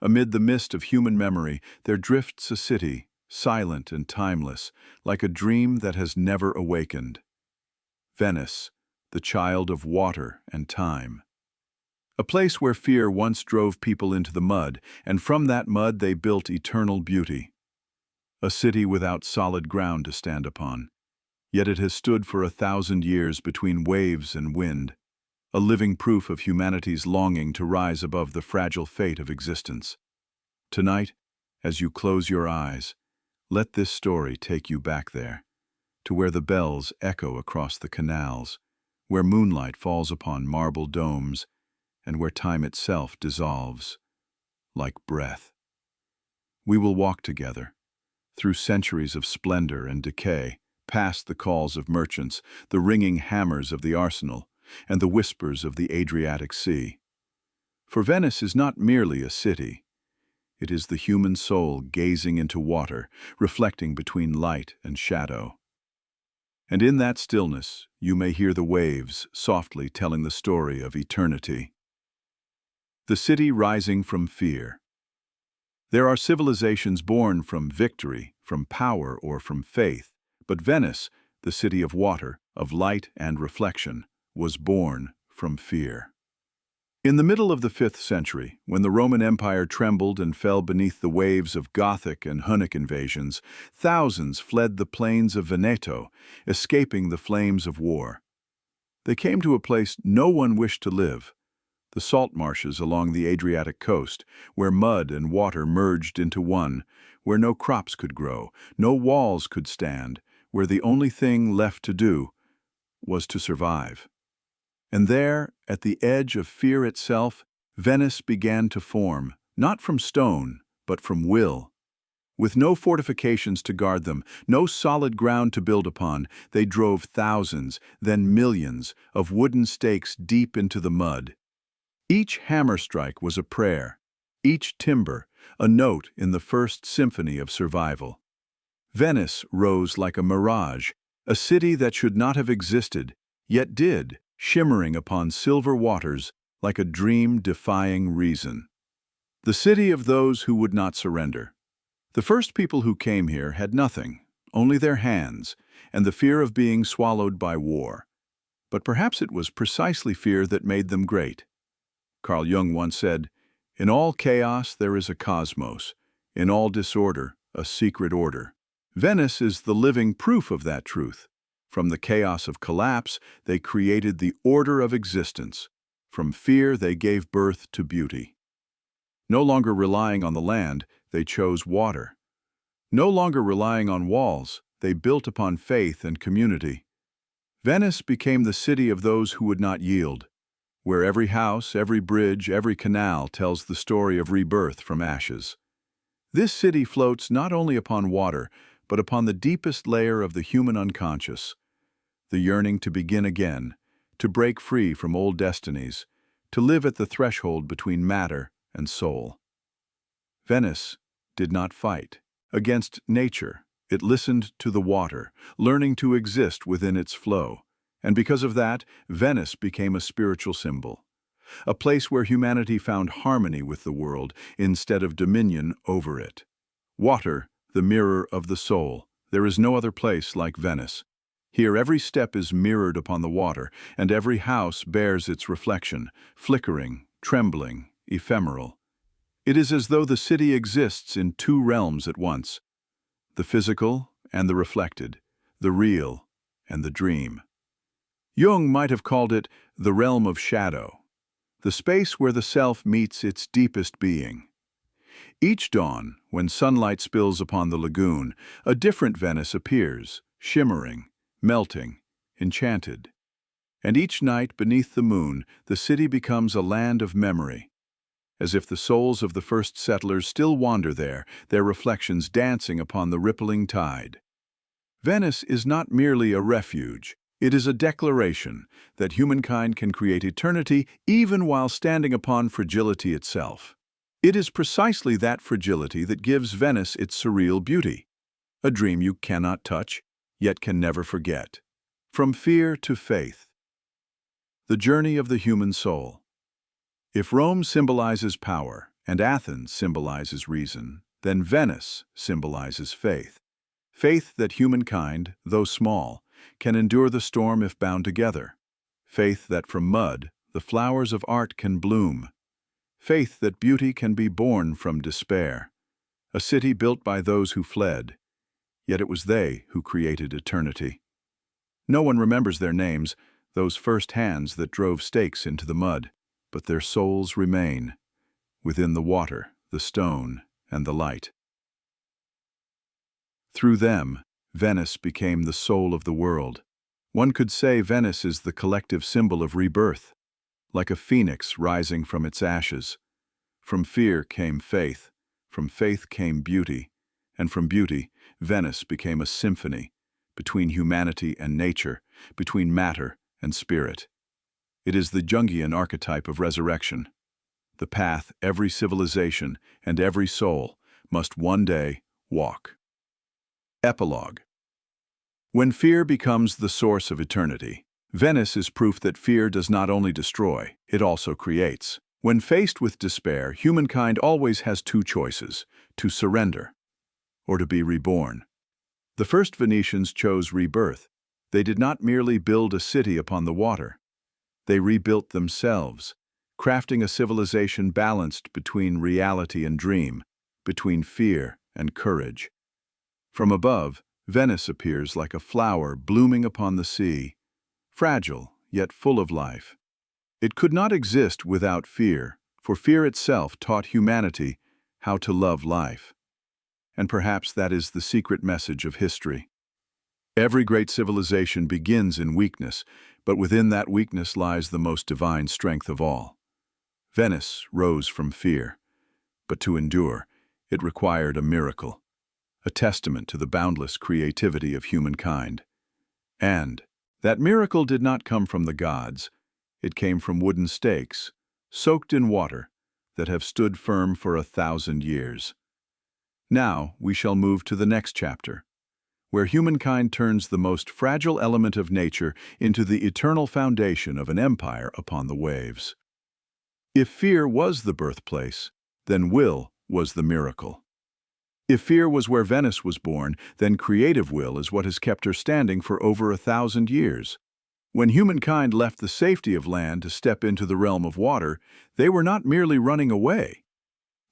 Amid the mist of human memory, there drifts a city, silent and timeless, like a dream that has never awakened. Venice, the child of water and time. A place where fear once drove people into the mud, and from that mud they built eternal beauty. A city without solid ground to stand upon. Yet it has stood for 1,000 years between waves and wind, a living proof of humanity's longing to rise above the fragile fate of existence. Tonight, as you close your eyes, let this story take you back there, to where the bells echo across the canals, where moonlight falls upon marble domes, and where time itself dissolves, like breath. We will walk together, through centuries of splendor and decay, past the calls of merchants, the ringing hammers of the arsenal, and the whispers of the Adriatic Sea. For Venice is not merely a city. It is the human soul gazing into water, reflecting between light and shadow. And in that stillness, you may hear the waves softly telling the story of eternity. The city rising from fear. There are civilizations born from victory, from power, or from faith, but Venice, the city of water, of light and reflection, was born from fear. In the middle of the 5th century, when the Roman Empire trembled and fell beneath the waves of Gothic and Hunnic invasions, thousands fled the plains of Veneto, escaping the flames of war. They came to a place no one wished to live, the salt marshes along the Adriatic coast, where mud and water merged into one, where no crops could grow, no walls could stand, where the only thing left to do was to survive. And there, at the edge of fear itself, Venice began to form, not from stone, but from will. With no fortifications to guard them, no solid ground to build upon, they drove thousands, then millions, of wooden stakes deep into the mud. Each hammer strike was a prayer, each timber a note in the first symphony of survival. Venice rose like a mirage, a city that should not have existed, yet did, shimmering upon silver waters like a dream defying reason. The city of those who would not surrender. The first people who came here had nothing, only their hands, and the fear of being swallowed by war. But perhaps it was precisely fear that made them great. Carl Jung once said, "In all chaos there is a cosmos, in all disorder a secret order." Venice is the living proof of that truth. From the chaos of collapse, they created the order of existence. From fear, they gave birth to beauty. No longer relying on the land, they chose water. No longer relying on walls, they built upon faith and community. Venice became the city of those who would not yield, where every house, every bridge, every canal tells the story of rebirth from ashes. This city floats not only upon water, but upon the deepest layer of the human unconscious, the yearning to begin again, to break free from old destinies, to live at the threshold between matter and soul. Venice did not fight against nature. It listened to the water, learning to exist within its flow. And because of that, Venice became a spiritual symbol, a place where humanity found harmony with the world instead of dominion over it. Water, the mirror of the soul. There is no other place like Venice. Here every step is mirrored upon the water, and every house bears its reflection, flickering, trembling, ephemeral. It is as though the city exists in two realms at once, the physical and the reflected, the real and the dream. Jung might have called it the realm of shadow, the space where the self meets its deepest being. Each dawn, when sunlight spills upon the lagoon, a different Venice appears, shimmering, melting, enchanted. And each night beneath the moon, the city becomes a land of memory, as if the souls of the first settlers still wander there, their reflections dancing upon the rippling tide. Venice is not merely a refuge. It is a declaration that humankind can create eternity even while standing upon fragility itself. It is precisely that fragility that gives Venice its surreal beauty, a dream you cannot touch, yet can never forget. From fear to faith. The journey of the human soul. If Rome symbolizes power and Athens symbolizes reason, then Venice symbolizes faith. Faith that humankind, though small, can endure the storm if bound together. Faith that from mud the flowers of art can bloom. Faith that beauty can be born from despair. A city built by those who fled, yet it was they who created eternity. No one remembers their names, those first hands that drove stakes into the mud, but their souls remain, within the water, the stone, and the light. Through them, Venice became the soul of the world. One could say Venice is the collective symbol of rebirth, like a phoenix rising from its ashes. From fear came faith, from faith came beauty, and from beauty, Venice became a symphony between humanity and nature, between matter and spirit. It is the Jungian archetype of resurrection, the path every civilization and every soul must one day walk. Epilogue. When fear becomes the source of eternity, Venice is proof that fear does not only destroy, it also creates. When faced with despair, humankind always has two choices: to surrender or to be reborn. The first Venetians chose rebirth. They did not merely build a city upon the water. They rebuilt themselves, crafting a civilization balanced between reality and dream, between fear and courage. From above, Venice appears like a flower blooming upon the sea, fragile yet full of life. It could not exist without fear, for fear itself taught humanity how to love life. And perhaps that is the secret message of history. Every great civilization begins in weakness, but within that weakness lies the most divine strength of all. Venice rose from fear, but to endure, it required a miracle, a testament to the boundless creativity of humankind. And that miracle did not come from the gods. It came from wooden stakes, soaked in water, that have stood firm for 1,000 years. Now we shall move to the next chapter, where humankind turns the most fragile element of nature into the eternal foundation of an empire upon the waves. If fear was the birthplace, then will was the miracle. If fear was where Venice was born, then creative will is what has kept her standing for over 1,000 years. When humankind left the safety of land to step into the realm of water, they were not merely running away.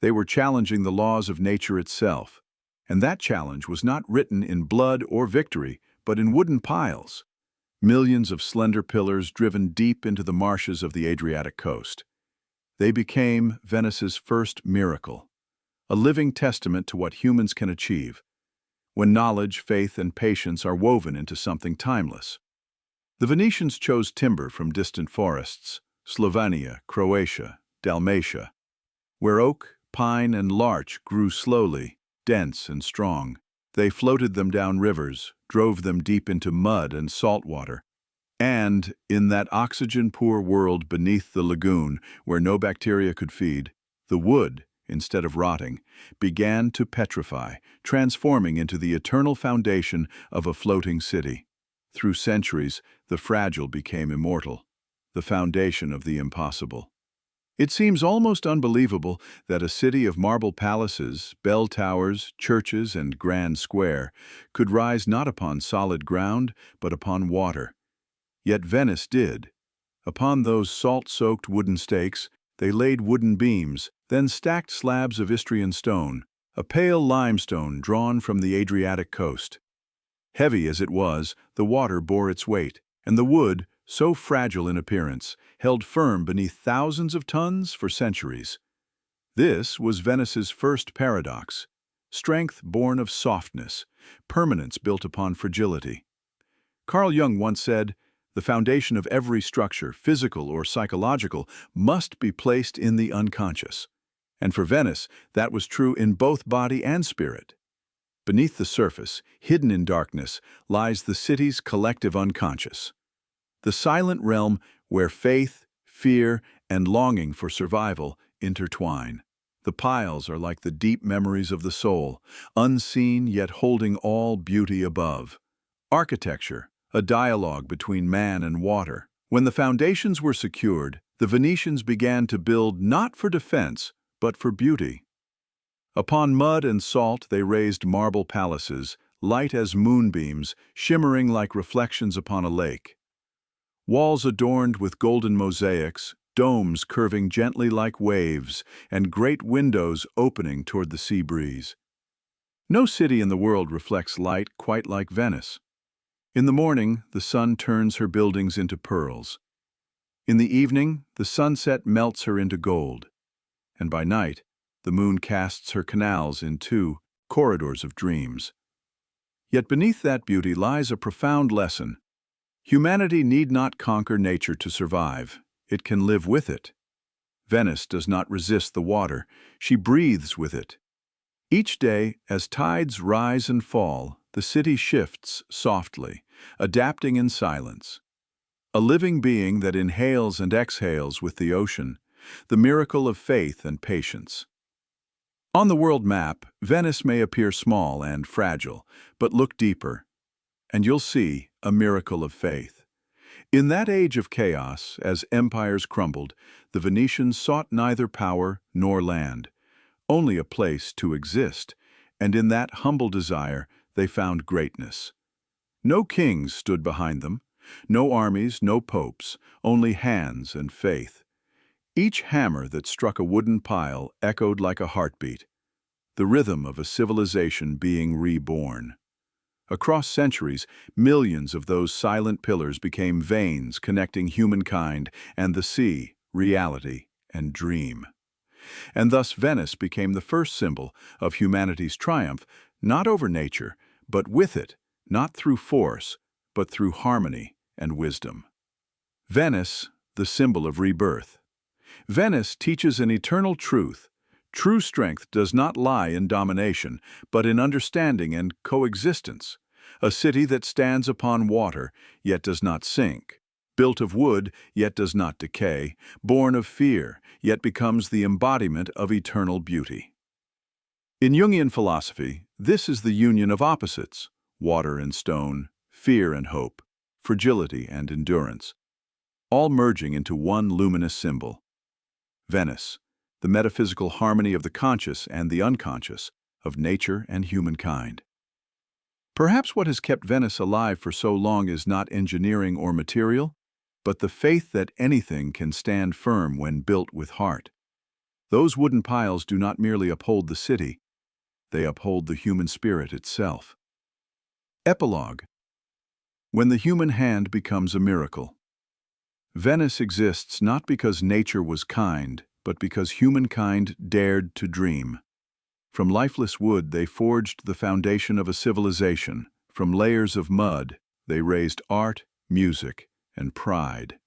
They were challenging the laws of nature itself. And that challenge was not written in blood or victory, but in wooden piles. Millions of slender pillars driven deep into the marshes of the Adriatic coast. They became Venice's first miracle, a living testament to what humans can achieve, when knowledge, faith, and patience are woven into something timeless. The Venetians chose timber from distant forests, Slovenia, Croatia, Dalmatia, where oak, pine, and larch grew slowly, dense and strong. They floated them down rivers, drove them deep into mud and salt water, and, in that oxygen-poor world beneath the lagoon where no bacteria could feed, the wood, instead of rotting, began to petrify, transforming into the eternal foundation of a floating city. Through centuries, the fragile became immortal, the foundation of the impossible. It seems almost unbelievable that a city of marble palaces, bell towers, churches, and grand square could rise not upon solid ground, but upon water. Yet Venice did. Upon those salt-soaked wooden stakes, they laid wooden beams, then stacked slabs of Istrian stone, a pale limestone drawn from the Adriatic coast. Heavy as it was, the water bore its weight, and the wood, so fragile in appearance, held firm beneath thousands of tons for centuries. This was Venice's first paradox: strength born of softness, permanence built upon fragility. Carl Jung once said, "The foundation of every structure, physical or psychological, must be placed in the unconscious." And for Venice, that was true in both body and spirit. Beneath the surface, hidden in darkness, lies the city's collective unconscious. The silent realm where faith, fear, and longing for survival intertwine. The piles are like the deep memories of the soul, unseen yet holding all beauty above. Architecture, a dialogue between man and water. When the foundations were secured, the Venetians began to build not for defense, but for beauty. Upon mud and salt they raised marble palaces, light as moonbeams, shimmering like reflections upon a lake. Walls adorned with golden mosaics, domes curving gently like waves, and great windows opening toward the sea breeze. No city in the world reflects light quite like Venice. In the morning, the sun turns her buildings into pearls. In the evening, the sunset melts her into gold. And by night, the moon casts her canals into corridors of dreams. Yet beneath that beauty lies a profound lesson. Humanity need not conquer nature to survive. It can live with it. Venice does not resist the water. She breathes with it. Each day, as tides rise and fall, the city shifts softly, adapting in silence. A living being that inhales and exhales with the ocean, the miracle of faith and patience. On the world map, Venice may appear small and fragile, but look deeper, and you'll see a miracle of faith. In that age of chaos, as empires crumbled, the Venetians sought neither power nor land, only a place to exist, and in that humble desire they found greatness. No kings stood behind them, no armies, no popes, only hands and faith. Each hammer that struck a wooden pile echoed like a heartbeat, the rhythm of a civilization being reborn. Across centuries, millions of those silent pillars became veins connecting humankind and the sea, reality, and dream. And thus Venice became the first symbol of humanity's triumph, not over nature, but with it, not through force, but through harmony and wisdom. Venice, the symbol of rebirth. Venice teaches an eternal truth. True strength does not lie in domination, but in understanding and coexistence. A city that stands upon water, yet does not sink. Built of wood, yet does not decay. Born of fear, yet becomes the embodiment of eternal beauty. In Jungian philosophy, this is the union of opposites: water and stone, fear and hope, fragility and endurance, all merging into one luminous symbol. Venice, the metaphysical harmony of the conscious and the unconscious, of nature and humankind. Perhaps what has kept Venice alive for so long is not engineering or material, but the faith that anything can stand firm when built with heart. Those wooden piles do not merely uphold the city, they uphold the human spirit itself. Epilogue. When the human hand becomes a miracle. Venice exists not because nature was kind, but because humankind dared to dream. From lifeless wood they forged the foundation of a civilization. From layers of mud they raised art, music, and pride.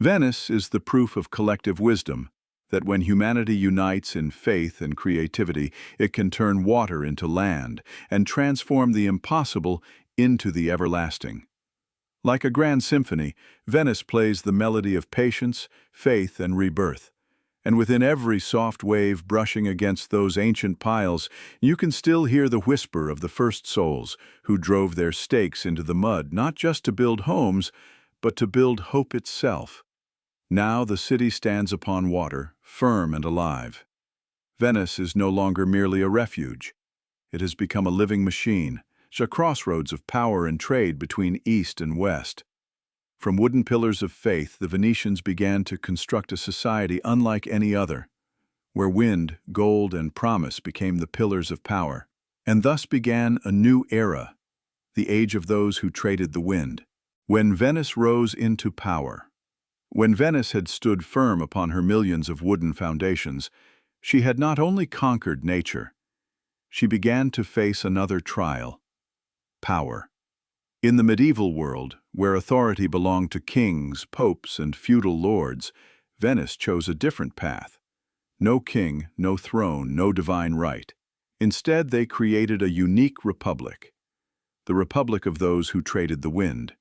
Venice is the proof of collective wisdom, that when humanity unites in faith and creativity, it can turn water into land and transform the impossible into the everlasting. Like a grand symphony, Venice plays the melody of patience, faith, and rebirth. And within every soft wave brushing against those ancient piles, you can still hear the whisper of the first souls who drove their stakes into the mud not just to build homes, but to build hope itself. Now the city stands upon water, firm and alive. Venice is no longer merely a refuge. It has become a living machine, a crossroads of power and trade between East and West. From wooden pillars of faith, the Venetians began to construct a society unlike any other, where wind, gold, and promise became the pillars of power. And thus began a new era, the age of those who traded the wind. When Venice rose into power. When Venice had stood firm upon her millions of wooden foundations, she had not only conquered nature, she began to face another trial: power. In the medieval world, where authority belonged to kings, popes, and feudal lords, Venice chose a different path. No king, no throne, no divine right. Instead, they created a unique republic, the republic of those who traded the wind.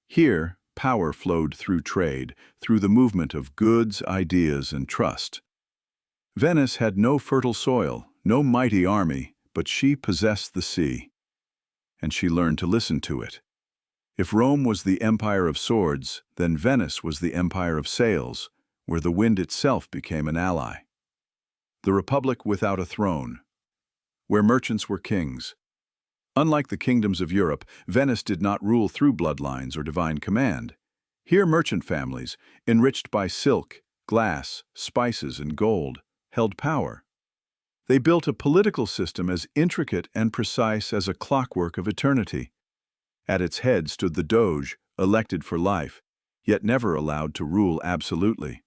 Here, power flowed through trade, through the movement of goods, ideas, and trust. Venice had no fertile soil, no mighty army, but she possessed the sea, and she learned to listen to it. If Rome was the empire of swords, then Venice was the empire of sails, where the wind itself became an ally. the republic without a throne, where merchants were kings. Unlike the kingdoms of Europe, Venice did not rule through bloodlines or divine command. Here merchant families, enriched by silk, glass, spices, and gold, held power. They built a political system as intricate and precise as a clockwork of eternity. At its head stood the Doge, elected for life, yet never allowed to rule absolutely.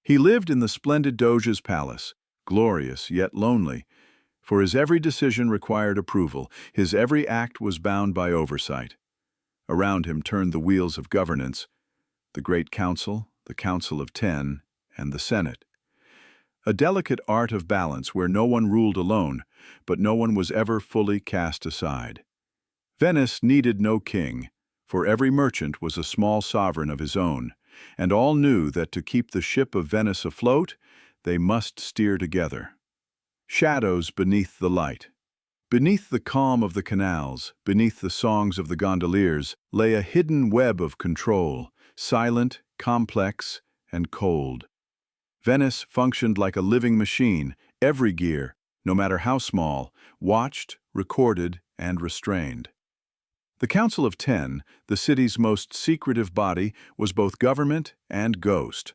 He lived in the splendid Doge's palace, glorious yet lonely, for his every decision required approval, his every act was bound by oversight. Around him turned the wheels of governance, the Great Council, the Council of Ten, and the Senate. A delicate art of balance where no one ruled alone, but no one was ever fully cast aside. Venice needed no king, for every merchant was a small sovereign of his own, and all knew that to keep the ship of Venice afloat, they must steer together. Shadows beneath the light. Beneath the calm of the canals, beneath the songs of the gondoliers, lay a hidden web of control, silent, complex, and cold. Venice functioned like a living machine, every gear, no matter how small, watched, recorded, and restrained. The Council of Ten, the city's most secretive body, was both government and ghost.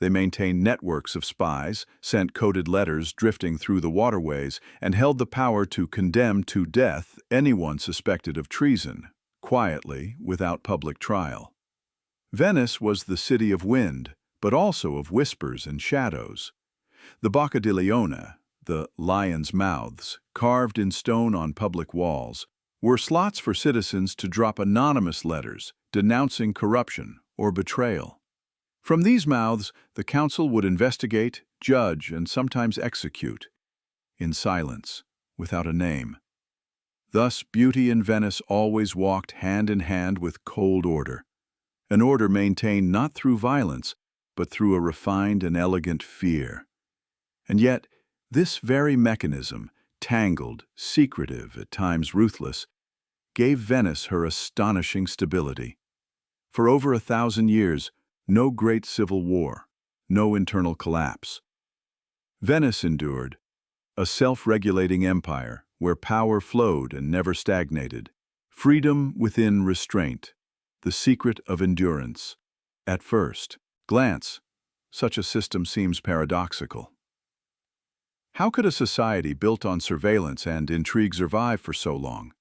They maintained networks of spies, sent coded letters drifting through the waterways, and held the power to condemn to death anyone suspected of treason, quietly, without public trial. Venice was the city of wind, but also of whispers and shadows. The Bocca di Leone, the lions' mouths, carved in stone on public walls, were slots for citizens to drop anonymous letters denouncing corruption or betrayal. From these mouths, the council would investigate, judge, and sometimes execute, in silence, without a name. Thus, beauty in Venice always walked hand in hand with cold order, an order maintained not through violence, but through a refined and elegant fear. And yet, this very mechanism, tangled, secretive, at times ruthless, gave Venice her astonishing stability. For over 1,000 years, no great civil war, no internal collapse. Venice endured, a self-regulating empire where power flowed and never stagnated, freedom within restraint, the secret of endurance. At first glance, such a system seems paradoxical. How could a society built on surveillance and intrigue survive for so long?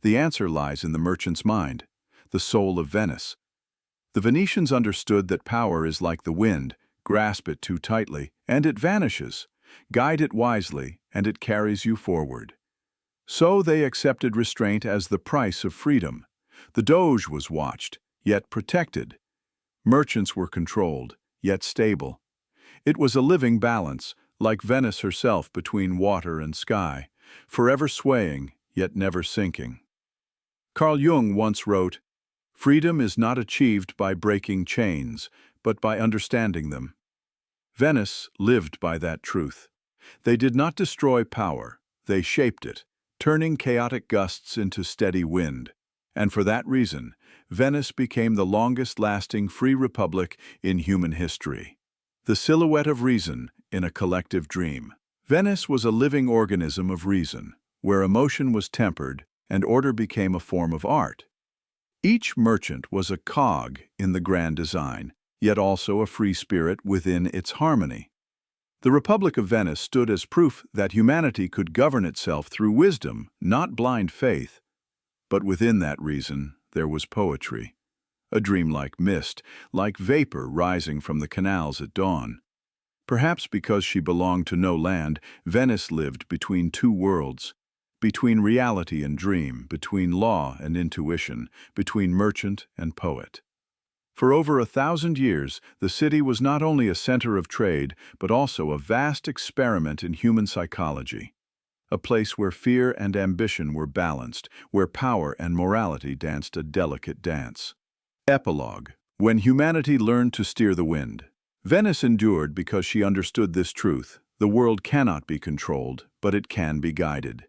The answer lies in the merchant's mind, the soul of Venice. The Venetians understood that power is like the wind, grasp it too tightly, and it vanishes. Guide it wisely, and it carries you forward. So they accepted restraint as the price of freedom. The Doge was watched, yet protected. Merchants were controlled, yet stable. It was a living balance, like Venice herself between water and sky, forever swaying, yet never sinking. Carl Jung once wrote, "Freedom is not achieved by breaking chains, but by understanding them." Venice lived by that truth. They did not destroy power, they shaped it, turning chaotic gusts into steady wind. And for that reason, Venice became the longest-lasting free republic in human history. The silhouette of reason in a collective dream. Venice was a living organism of reason, where emotion was tempered and order became a form of art. Each merchant was a cog in the grand design, yet also a free spirit within its harmony. The Republic of Venice stood as proof that humanity could govern itself through wisdom, not blind faith. But within that reason, there was poetry, a dreamlike mist, like vapor rising from the canals at dawn. Perhaps because she belonged to no land, Venice lived between two worlds, between reality and dream, between law and intuition, between merchant and poet. For over 1,000 years, the city was not only a center of trade, but also a vast experiment in human psychology, a place where fear and ambition were balanced, where power and morality danced a delicate dance. Epilogue. When humanity learned to steer the wind. Venice endured because she understood this truth: the world cannot be controlled, but it can be guided.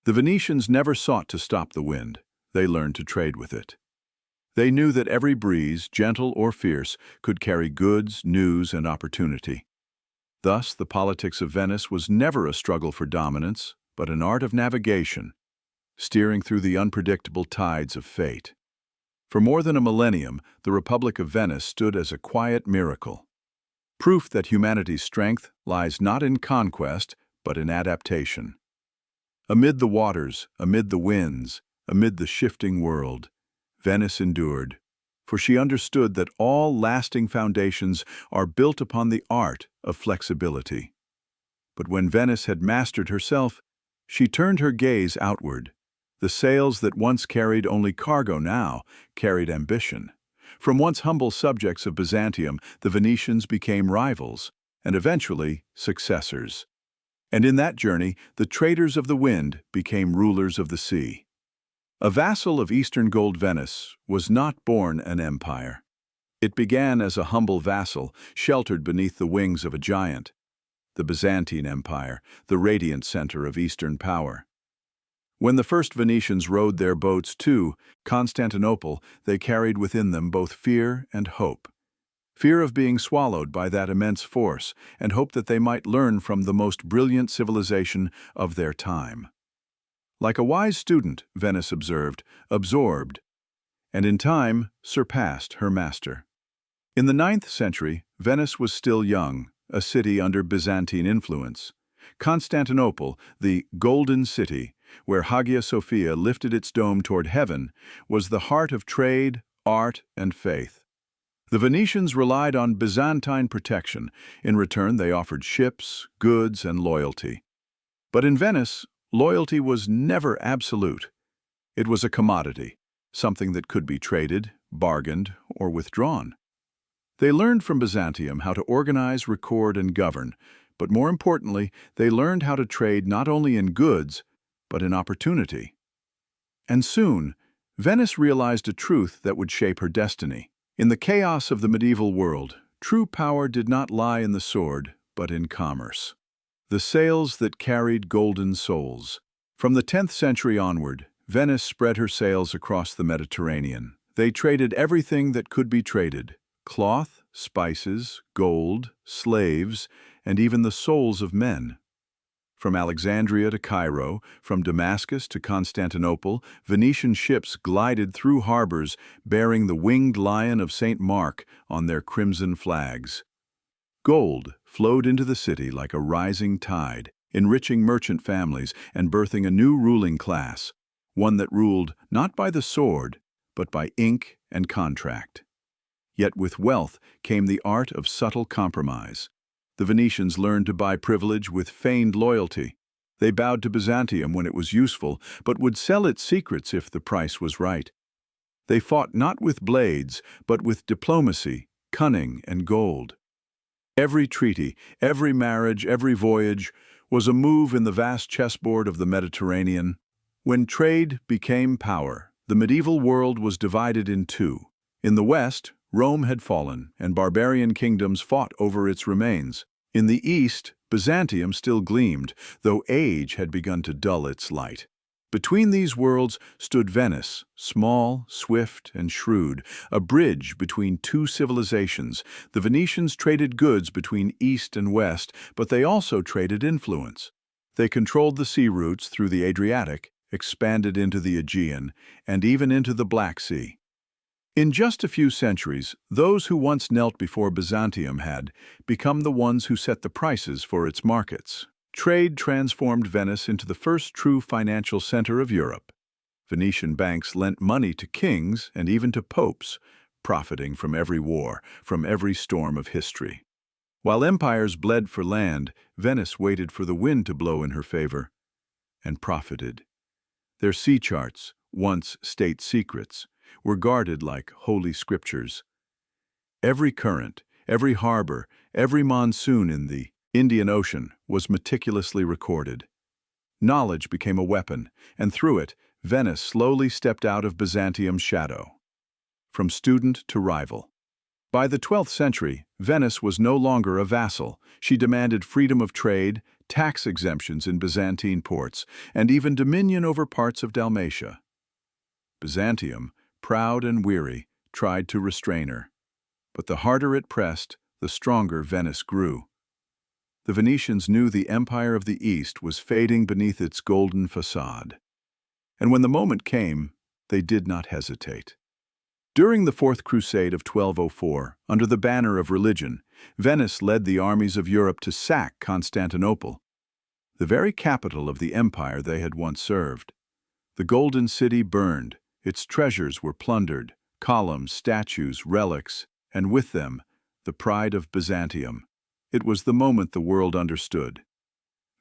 The Venetians never sought to stop the wind, they learned to trade with it. They knew that every breeze, gentle or fierce, could carry goods, news, and opportunity. Thus, the politics of Venice was never a struggle for dominance, but an art of navigation, steering through the unpredictable tides of fate. For more than a millennium, the Republic of Venice stood as a quiet miracle, proof that humanity's strength lies not in conquest, but in adaptation. Amid the waters, amid the winds, amid the shifting world, Venice endured, for she understood that all lasting foundations are built upon the art of flexibility. But when Venice had mastered herself, she turned her gaze outward. The sails that once carried only cargo now carried ambition. From once humble subjects of Byzantium, the Venetians became rivals, and eventually successors. And in that journey, the traders of the wind became rulers of the sea. A vassal of Eastern Gold Venice was not born an empire. It began as a humble vassal, sheltered beneath the wings of a giant, the Byzantine Empire, the radiant center of Eastern power. When the first Venetians rowed their boats to Constantinople, they carried within them both fear and hope. Fear of being swallowed by that immense force, and hope that they might learn from the most brilliant civilization of their time. Like a wise student, Venice observed, absorbed, and in time surpassed her master. In the 9th century, Venice was still young, a city under Byzantine influence. Constantinople, the Golden City, where Hagia Sophia lifted its dome toward heaven, was the heart of trade, art, and faith. The Venetians relied on Byzantine protection. In return, they offered ships, goods, and loyalty. But in Venice, loyalty was never absolute. It was a commodity, something that could be traded, bargained, or withdrawn. They learned from Byzantium how to organize, record, and govern, but more importantly, they learned how to trade not only in goods, but in opportunity. And soon, Venice realized a truth that would shape her destiny. In the chaos of the medieval world, true power did not lie in the sword, but in commerce. The sails that carried golden souls. From the 10th century onward, Venice spread her sails across the Mediterranean. They traded everything that could be traded: cloth, spices, gold, slaves, and even the souls of men. From Alexandria to Cairo, from Damascus to Constantinople, Venetian ships glided through harbors bearing the winged lion of St. Mark on their crimson flags. Gold flowed into the city like a rising tide, enriching merchant families and birthing a new ruling class, one that ruled not by the sword, but by ink and contract. Yet with wealth came the art of subtle compromise. The Venetians learned to buy privilege with feigned loyalty. They bowed to Byzantium when it was useful, but would sell its secrets if the price was right. They fought not with blades, but with diplomacy, cunning, and gold. Every treaty, every marriage, every voyage was a move in the vast chessboard of the Mediterranean. When trade became power, the medieval world was divided in two. In the West, Rome had fallen, and barbarian kingdoms fought over its remains. In the East, Byzantium still gleamed, though age had begun to dull its light. Between these worlds stood Venice, small, swift, and shrewd, a bridge between two civilizations. The Venetians traded goods between East and West, but they also traded influence. They controlled the sea routes through the Adriatic, expanded into the Aegean, and even into the Black Sea. In just a few centuries, those who once knelt before Byzantium had become the ones who set the prices for its markets. Trade transformed Venice into the first true financial center of Europe. Venetian banks lent money to kings and even to popes, profiting from every war, from every storm of history. While empires bled for land, Venice waited for the wind to blow in her favor, and profited. Their sea charts, once state secrets, were guarded like holy scriptures. Every current, every harbor, every monsoon in the Indian Ocean was meticulously recorded. Knowledge became a weapon, and through it, Venice slowly stepped out of Byzantium's shadow. From student to rival. By the 12th century, Venice was no longer a vassal. She demanded freedom of trade, tax exemptions in Byzantine ports, and even dominion over parts of Dalmatia. Byzantium, proud and weary, tried to restrain her. But the harder it pressed, the stronger Venice grew. The Venetians knew the Empire of the East was fading beneath its golden facade. And when the moment came, they did not hesitate. During the Fourth Crusade of 1204, under the banner of religion, Venice led the armies of Europe to sack Constantinople, the very capital of the empire they had once served. The Golden City burned, its treasures were plundered, columns, statues, relics, and with them, the pride of Byzantium. It was the moment the world understood.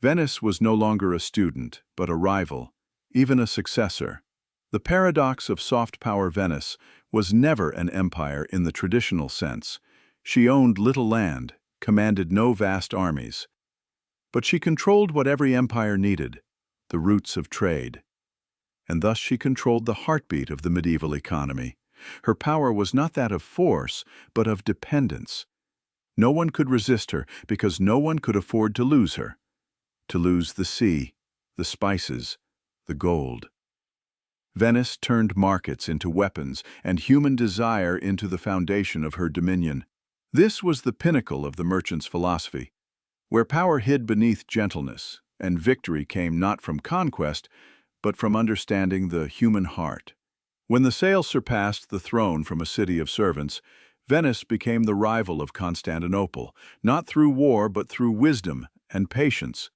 Venice was no longer a student, but a rival, even a successor. The paradox of soft power Venice was never an empire in the traditional sense. She owned little land, commanded no vast armies. But she controlled what every empire needed, the routes of trade. And thus she controlled the heartbeat of the medieval economy. Her power was not that of force, but of dependence. No one could resist her because no one could afford to lose her. To lose the sea, the spices, the gold. Venice turned markets into weapons and human desire into the foundation of her dominion. This was the pinnacle of the merchant's philosophy, where power hid beneath gentleness, and victory came not from conquest, but from understanding the human heart. When the sail surpassed the throne from a city of servants, Venice became the rival of Constantinople, not through war but through wisdom and patience.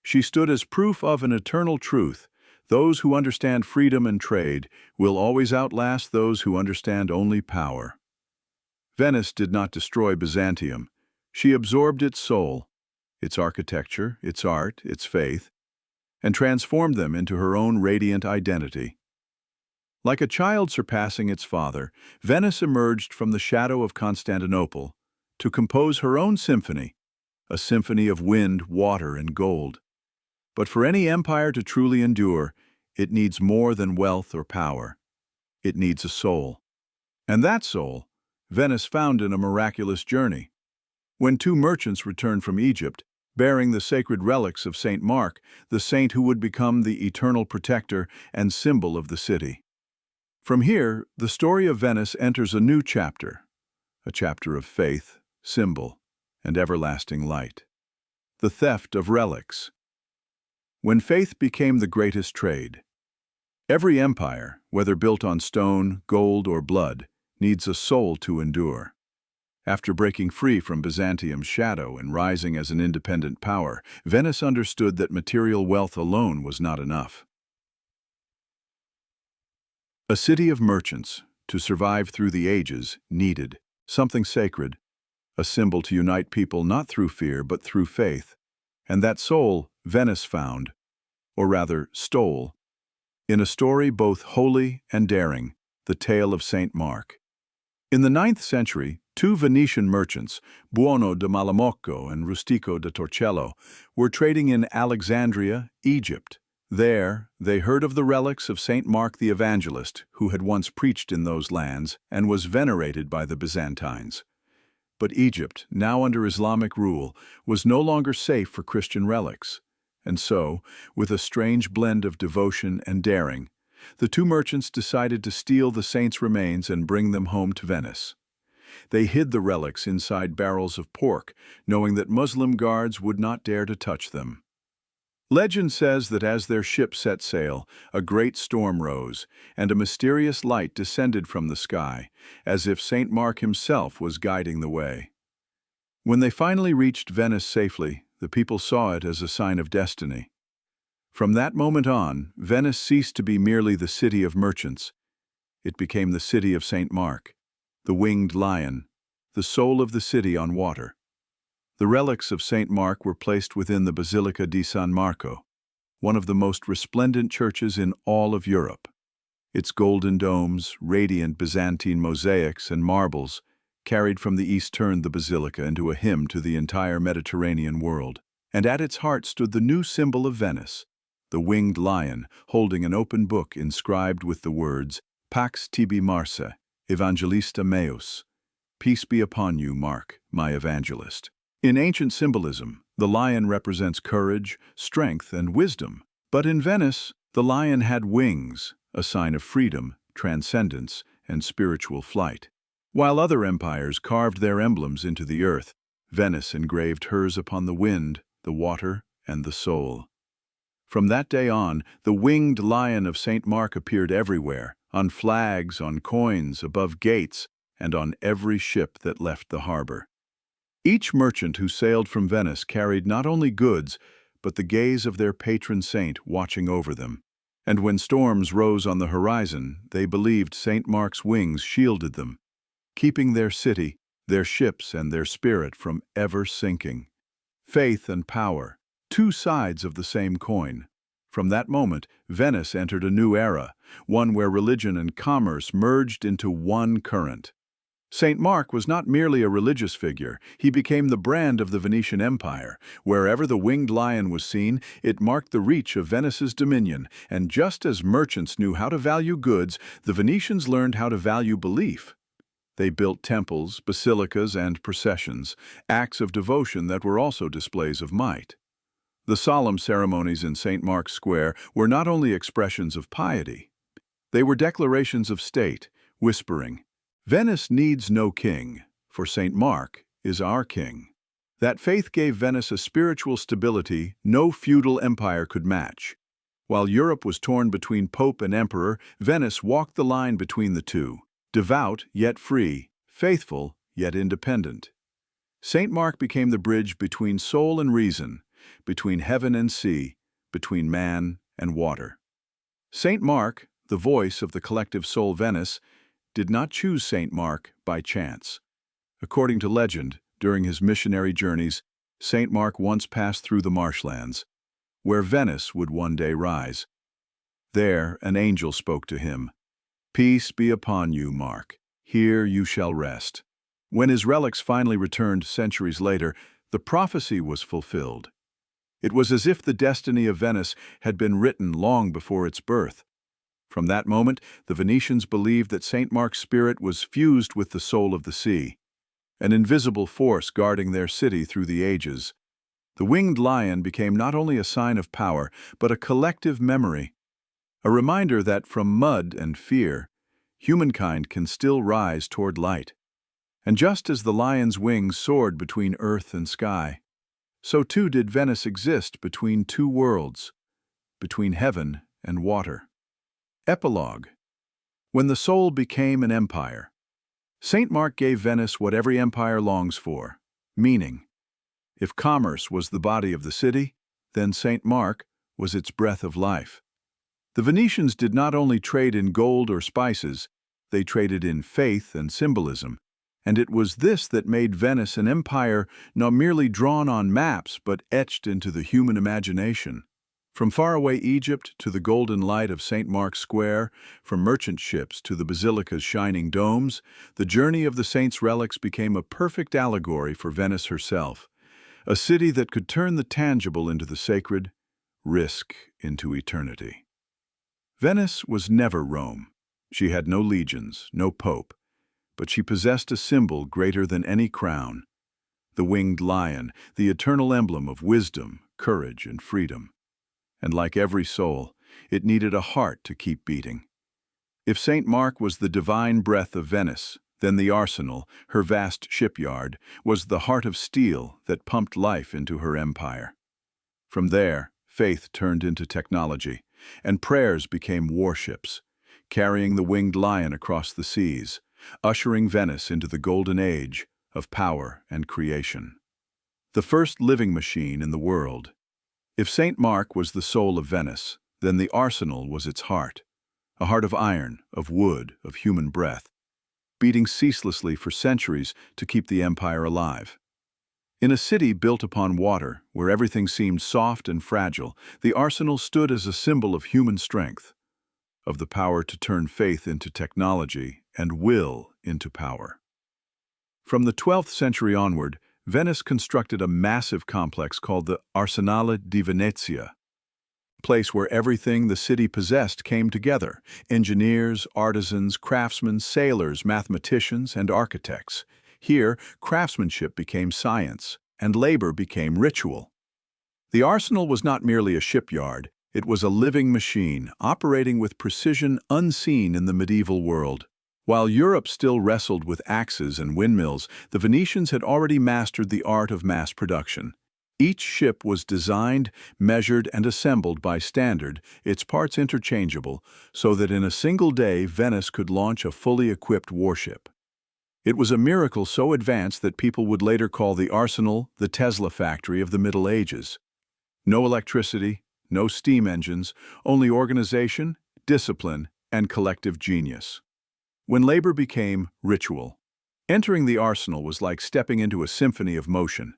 She stood as proof of an eternal truth. Those who understand freedom and trade will always outlast those who understand only power. Venice did not destroy Byzantium. She absorbed its soul, its architecture, its art, its faith, and transformed them into her own radiant identity. Like a child surpassing its father, Venice emerged from the shadow of Constantinople to compose her own symphony, a symphony of wind, water, and gold. But for any empire to truly endure, it needs more than wealth or power. It needs a soul. And that soul, Venice found in a miraculous journey. When two merchants returned from Egypt, bearing the sacred relics of Saint Mark, the saint who would become the eternal protector and symbol of the city. From here, the story of Venice enters a new chapter, a chapter of faith, symbol, and everlasting light. The theft of relics. When faith became the greatest trade. Every empire, whether built on stone, gold, or blood, needs a soul to endure. After breaking free from Byzantium's shadow and rising as an independent power, Venice understood that material wealth alone was not enough. A city of merchants, to survive through the ages, needed something sacred, a symbol to unite people not through fear but through faith. And that soul Venice found, or rather stole, in a story both holy and daring, the tale of Saint Mark. In the 9th century, two Venetian merchants, Buono de Malamocco and Rustico de Torcello, were trading in Alexandria, Egypt. There, they heard of the relics of Saint Mark the Evangelist, who had once preached in those lands and was venerated by the Byzantines. But Egypt, now under Islamic rule, was no longer safe for Christian relics. And so, with a strange blend of devotion and daring, the two merchants decided to steal the saints' remains and bring them home to Venice. They hid the relics inside barrels of pork, knowing that Muslim guards would not dare to touch them. Legend says that as their ship set sail, a great storm rose, and a mysterious light descended from the sky, as if Saint Mark himself was guiding the way. When they finally reached Venice safely, the people saw it as a sign of destiny. From that moment on, Venice ceased to be merely the city of merchants. It became the city of Saint Mark, the winged lion, the soul of the city on water. The relics of Saint Mark were placed within the Basilica di San Marco, one of the most resplendent churches in all of Europe. Its golden domes, radiant Byzantine mosaics, and marbles carried from the east turned the basilica into a hymn to the entire Mediterranean world. And at its heart stood the new symbol of Venice, the winged lion holding an open book inscribed with the words, Pax tibi Marse, Evangelista meus. Peace be upon you, Mark, my evangelist. In ancient symbolism, the lion represents courage, strength, and wisdom. But in Venice, the lion had wings, a sign of freedom, transcendence, and spiritual flight. While other empires carved their emblems into the earth, Venice engraved hers upon the wind, the water, and the soul. From that day on, the winged lion of St. Mark appeared everywhere, on flags, on coins, above gates, and on every ship that left the harbor. Each merchant who sailed from Venice carried not only goods, but the gaze of their patron saint watching over them. And when storms rose on the horizon, they believed St. Mark's wings shielded them, keeping their city, their ships, and their spirit from ever sinking. Faith and power, two sides of the same coin. From that moment, Venice entered a new era, one where religion and commerce merged into one current. St. Mark was not merely a religious figure, he became the brand of the Venetian Empire. Wherever the winged lion was seen, it marked the reach of Venice's dominion, and just as merchants knew how to value goods, the Venetians learned how to value belief. They built temples, basilicas, and processions, acts of devotion that were also displays of might. The solemn ceremonies in St. Mark's Square were not only expressions of piety. They were declarations of state, whispering, "Venice needs no king, for St. Mark is our king." That faith gave Venice a spiritual stability no feudal empire could match. While Europe was torn between pope and emperor, Venice walked the line between the two, devout yet free, faithful yet independent. St. Mark became the bridge between soul and reason, between heaven and sea, between man and water. St. Mark, the voice of the collective soul Venice, did not choose St. Mark by chance. According to legend, during his missionary journeys, St. Mark once passed through the marshlands, where Venice would one day rise. There, an angel spoke to him, "Peace be upon you, Mark. Here you shall rest." When his relics finally returned centuries later, the prophecy was fulfilled. It was as if the destiny of Venice had been written long before its birth. From that moment, the Venetians believed that St. Mark's spirit was fused with the soul of the sea, an invisible force guarding their city through the ages. The winged lion became not only a sign of power, but a collective memory, a reminder that from mud and fear, humankind can still rise toward light. And just as the lion's wings soared between earth and sky, so too did Venice exist between two worlds, between heaven and water. Epilogue. When the soul became an empire, St. Mark gave Venice what every empire longs for, meaning. If commerce was the body of the city, then St. Mark was its breath of life. The Venetians did not only trade in gold or spices, they traded in faith and symbolism, and it was this that made Venice an empire not merely drawn on maps but etched into the human imagination. From faraway Egypt to the golden light of St. Mark's Square, from merchant ships to the basilica's shining domes, the journey of the saints' relics became a perfect allegory for Venice herself, a city that could turn the tangible into the sacred, risk into eternity. Venice was never Rome. She had no legions, no pope, but she possessed a symbol greater than any crown, the winged lion, the eternal emblem of wisdom, courage, and freedom. And like every soul, it needed a heart to keep beating. If St. Mark was the divine breath of Venice, then the arsenal, her vast shipyard, was the heart of steel that pumped life into her empire. From there, faith turned into technology, and prayers became warships, carrying the winged lion across the seas, ushering Venice into the golden age of power and creation. The first living machine in the world. If St. Mark was the soul of Venice, then the arsenal was its heart, a heart of iron, of wood, of human breath, beating ceaselessly for centuries to keep the empire alive. In a city built upon water, where everything seemed soft and fragile, the arsenal stood as a symbol of human strength, of the power to turn faith into technology and will into power. From the 12th century onward, Venice constructed a massive complex called the Arsenale di Venezia, a place where everything the city possessed came together: engineers, artisans, craftsmen, sailors, mathematicians, and architects. Here, craftsmanship became science, and labor became ritual. The arsenal was not merely a shipyard, it was a living machine, operating with precision unseen in the medieval world. While Europe still wrestled with axes and windmills, the Venetians had already mastered the art of mass production. Each ship was designed, measured, and assembled by standard, its parts interchangeable, so that in a single day Venice could launch a fully equipped warship. It was a miracle so advanced that people would later call the arsenal the Tesla factory of the Middle Ages. No electricity, no steam engines, only organization, discipline, and collective genius. When labor became ritual, entering the arsenal was like stepping into a symphony of motion.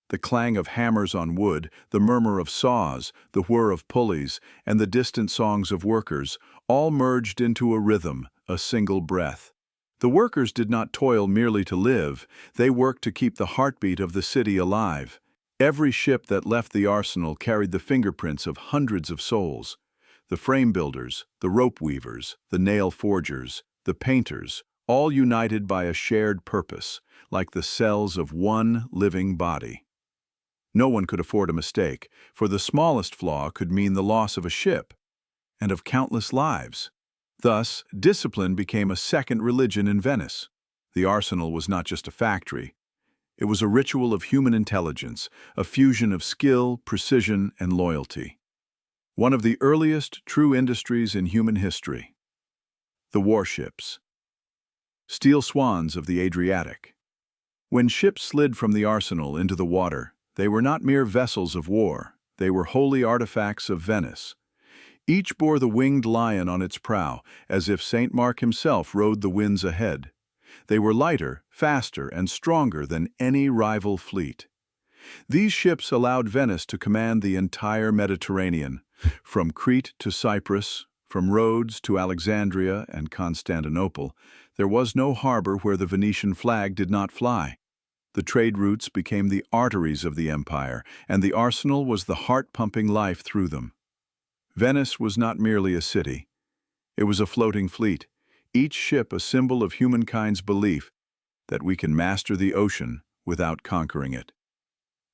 The clang of hammers on wood, the murmur of saws, the whir of pulleys, and the distant songs of workers all merged into a rhythm, a single breath. The workers did not toil merely to live, they worked to keep the heartbeat of the city alive. Every ship that left the arsenal carried the fingerprints of hundreds of souls. The frame builders, the rope weavers, the nail forgers, the painters, all united by a shared purpose, like the cells of one living body. No one could afford a mistake, for the smallest flaw could mean the loss of a ship and of countless lives. Thus, discipline became a second religion in Venice. The arsenal was not just a factory. It was a ritual of human intelligence, a fusion of skill, precision, and loyalty. One of the earliest true industries in human history. The warships. Steel swans of the Adriatic. When ships slid from the arsenal into the water, they were not mere vessels of war, they were holy artifacts of Venice. Each bore the winged lion on its prow, as if St. Mark himself rode the winds ahead. They were lighter, faster, and stronger than any rival fleet. These ships allowed Venice to command the entire Mediterranean, from Crete to Cyprus, from Rhodes to Alexandria and Constantinople. There was no harbor where the Venetian flag did not fly. The trade routes became the arteries of the empire, and the arsenal was the heart pumping life through them. Venice was not merely a city. It was a floating fleet, each ship a symbol of humankind's belief that we can master the ocean without conquering it.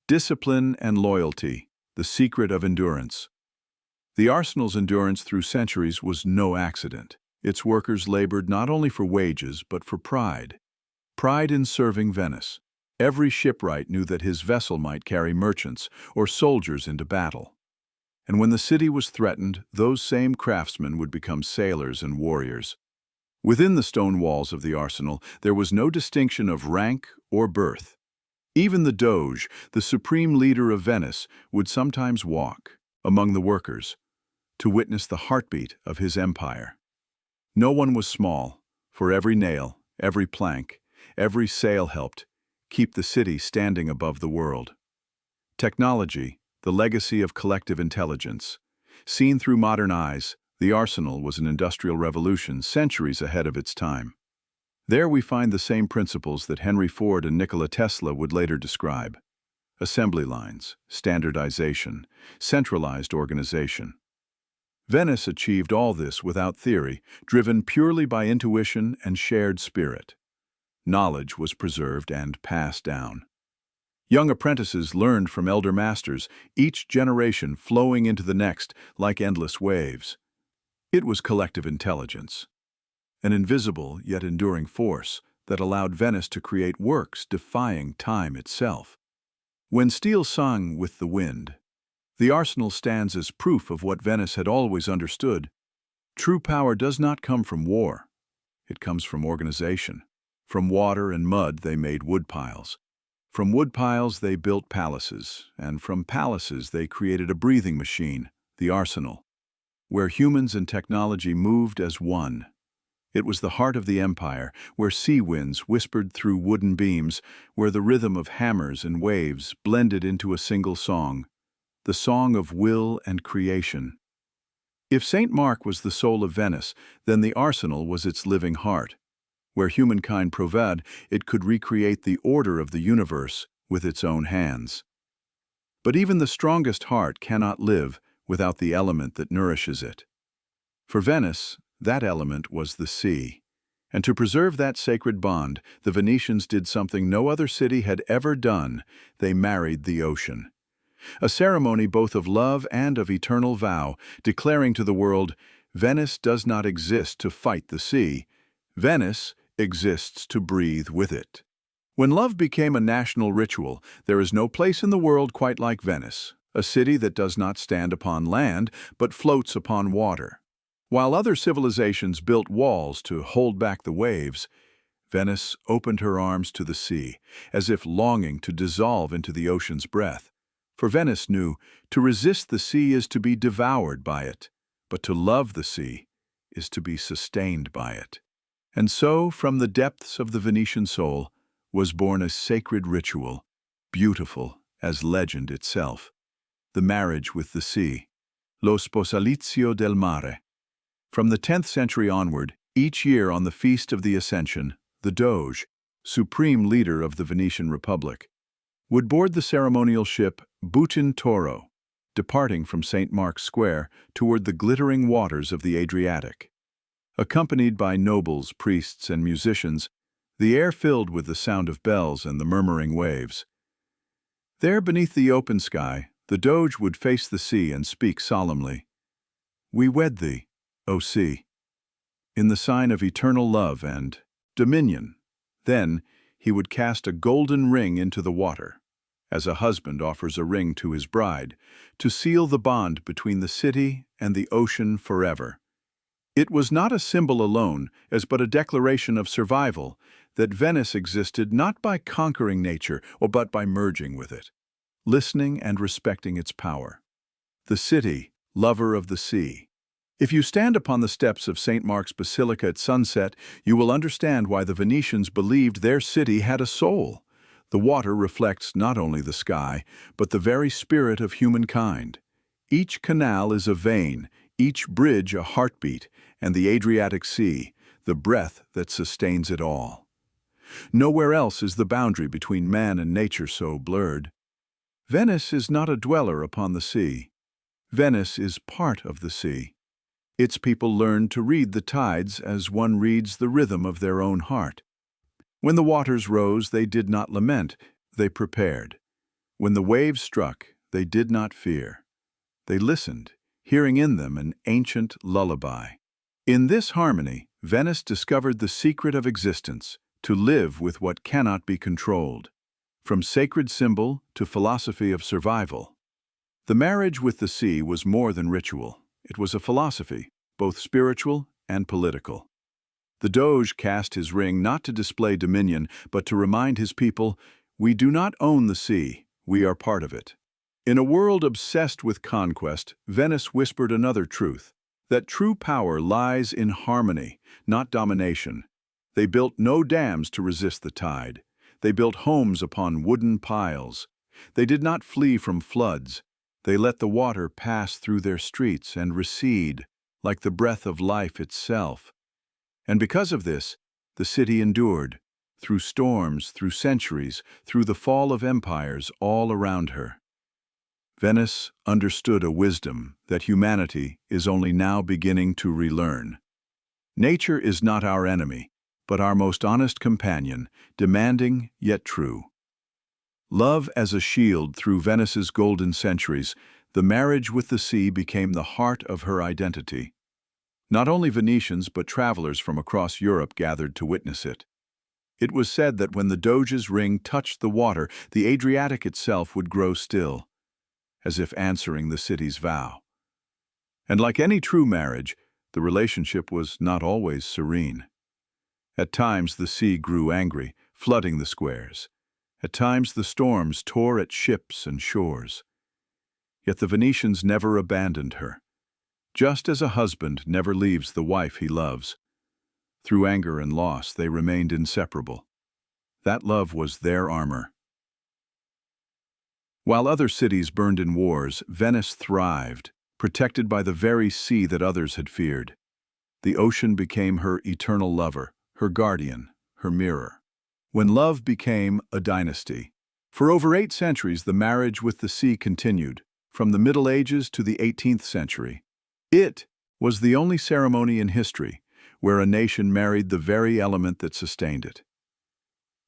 Discipline and loyalty, the secret of endurance. The arsenal's endurance through centuries was no accident. Its workers labored not only for wages, but for pride. Pride in serving Venice. Every shipwright knew that his vessel might carry merchants or soldiers into battle. And when the city was threatened, those same craftsmen would become sailors and warriors. Within the stone walls of the arsenal, there was no distinction of rank or birth. Even the Doge, the supreme leader of Venice, would sometimes walk among the workers to witness the heartbeat of his empire. No one was small, for every nail, every plank, every sail helped keep the city standing above the world. Technology, the legacy of collective intelligence. Seen through modern eyes, the arsenal was an industrial revolution centuries ahead of its time. There we find the same principles that Henry Ford and Nikola Tesla would later describe. Assembly lines, standardization, centralized organization. Venice achieved all this without theory, driven purely by intuition and shared spirit. Knowledge was preserved and passed down. Young apprentices learned from elder masters, each generation flowing into the next like endless waves. It was collective intelligence, an invisible yet enduring force that allowed Venice to create works defying time itself. When steel sung with the wind, the arsenal stands as proof of what Venice had always understood. True power does not come from war. It comes from organization. From water and mud they made woodpiles. From woodpiles they built palaces, and from palaces they created a breathing machine, the arsenal, where humans and technology moved as one. It was the heart of the empire, where sea winds whispered through wooden beams, where the rhythm of hammers and waves blended into a single song, the song of will and creation. If St. Mark was the soul of Venice, then the arsenal was its living heart. Where humankind prevailed, it could recreate the order of the universe with its own hands. But even the strongest heart cannot live without the element that nourishes it. For Venice, that element was the sea. And to preserve that sacred bond, the Venetians did something no other city had ever done. They married the ocean. A ceremony both of love and of eternal vow, declaring to the world, Venice does not exist to fight the sea. Venice exists to breathe with it. When love became a national ritual, there is no place in the world quite like Venice, a city that does not stand upon land but floats upon water. While other civilizations built walls to hold back the waves, Venice opened her arms to the sea, as if longing to dissolve into the ocean's breath. For Venice knew, to resist the sea is to be devoured by it, but to love the sea is to be sustained by it. And so, from the depths of the Venetian soul, was born a sacred ritual, beautiful as legend itself, the marriage with the sea, lo sposalizio del mare. From the 10th century onward, each year on the Feast of the Ascension, the Doge, supreme leader of the Venetian Republic, would board the ceremonial ship Bucin Toro, departing from St. Mark's Square toward the glittering waters of the Adriatic. Accompanied by nobles, priests, and musicians, the air filled with the sound of bells and the murmuring waves. There, beneath the open sky, the Doge would face the sea and speak solemnly, "We wed thee, O sea, in the sign of eternal love and dominion." Then he would cast a golden ring into the water, as a husband offers a ring to his bride, to seal the bond between the city and the ocean forever. It was not a symbol alone, as but a declaration of survival, that Venice existed not by conquering nature, but by merging with it, listening and respecting its power. The city, lover of the sea. If you stand upon the steps of St. Mark's Basilica at sunset, you will understand why the Venetians believed their city had a soul. The water reflects not only the sky, but the very spirit of humankind. Each canal is a vein, each bridge a heartbeat, and the Adriatic Sea, the breath that sustains it all. Nowhere else is the boundary between man and nature so blurred. Venice is not a dweller upon the sea. Venice is part of the sea. Its people learned to read the tides as one reads the rhythm of their own heart. When the waters rose, they did not lament, they prepared. When the waves struck, they did not fear. They listened, hearing in them an ancient lullaby. In this harmony, Venice discovered the secret of existence, to live with what cannot be controlled. From sacred symbol to philosophy of survival. The marriage with the sea was more than ritual. It was a philosophy, both spiritual and political. The Doge cast his ring not to display dominion, but to remind his people, "We do not own the sea, we are part of it." In a world obsessed with conquest, Venice whispered another truth, that true power lies in harmony, not domination. They built no dams to resist the tide. They built homes upon wooden piles. They did not flee from floods. They let the water pass through their streets and recede, like the breath of life itself. And because of this, the city endured, through storms, through centuries, through the fall of empires all around her. Venice understood a wisdom that humanity is only now beginning to relearn. Nature is not our enemy, but our most honest companion, demanding yet true. Love as a shield through Venice's golden centuries, the marriage with the sea became the heart of her identity. Not only Venetians but travelers from across Europe gathered to witness it. It was said that when the Doge's ring touched the water, the Adriatic itself would grow still, as if answering the city's vow. And like any true marriage, the relationship was not always serene. At times the sea grew angry, flooding the squares. At times the storms tore at ships and shores. Yet the Venetians never abandoned her. Just as a husband never leaves the wife he loves. Through anger and loss, they remained inseparable. That love was their armor. While other cities burned in wars, Venice thrived, protected by the very sea that others had feared. The ocean became her eternal lover, her guardian, her mirror. When love became a dynasty. For over 8 centuries, the marriage with the sea continued, from the Middle Ages to the 18th century. It was the only ceremony in history where a nation married the very element that sustained it.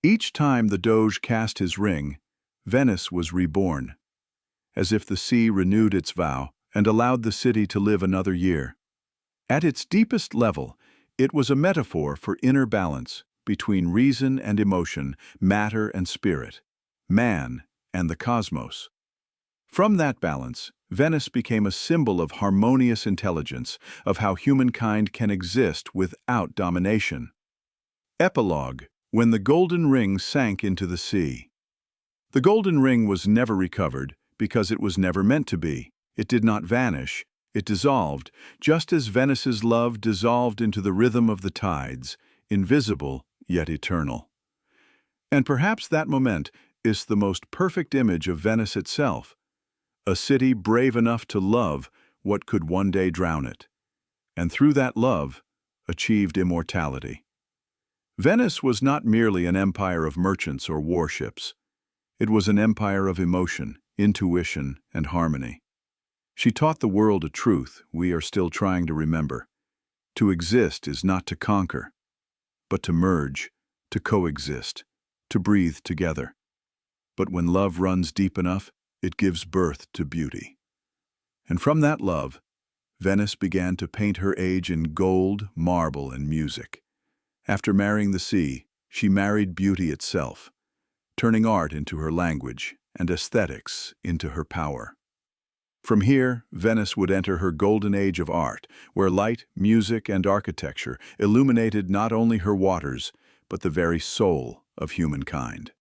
Each time the Doge cast his ring, Venice was reborn, as if the sea renewed its vow and allowed the city to live another year. At its deepest level, It was a metaphor for inner balance between reason and emotion, matter and spirit, man and the cosmos. From that balance, Venice became a symbol of harmonious intelligence, of how humankind can exist without domination. Epilogue: when the golden ring sank into the sea. The golden ring was never recovered because it was never meant to be. It did not vanish, it dissolved, just as Venice's love dissolved into the rhythm of the tides, invisible yet eternal. And perhaps that moment is the most perfect image of Venice itself, a city brave enough to love what could one day drown it, and through that love, achieved immortality. Venice was not merely an empire of merchants or warships. It was an empire of emotion, intuition, and harmony. She taught the world a truth we are still trying to remember. To exist is not to conquer, but to merge, to coexist, to breathe together. But when love runs deep enough, it gives birth to beauty. And from that love, Venice began to paint her age in gold, marble, and music. After marrying the sea, she married beauty itself, turning art into her language and aesthetics into her power. From here, Venice would enter her golden age of art, where light, music, and architecture illuminated not only her waters, but the very soul of humankind.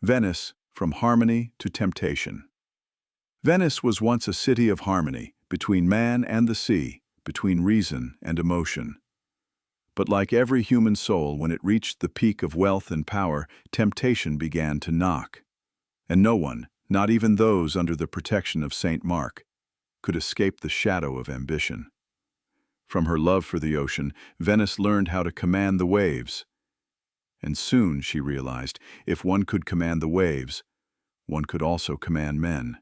Venice, from harmony to temptation. Venice was once a city of harmony, between man and the sea, between reason and emotion. But like every human soul, when it reached the peak of wealth and power, temptation began to knock. And no one, not even those under the protection of Saint Mark, could escape the shadow of ambition. From her love for the ocean, Venice learned how to command the waves. And soon, she realized, if one could command the waves, one could also command men.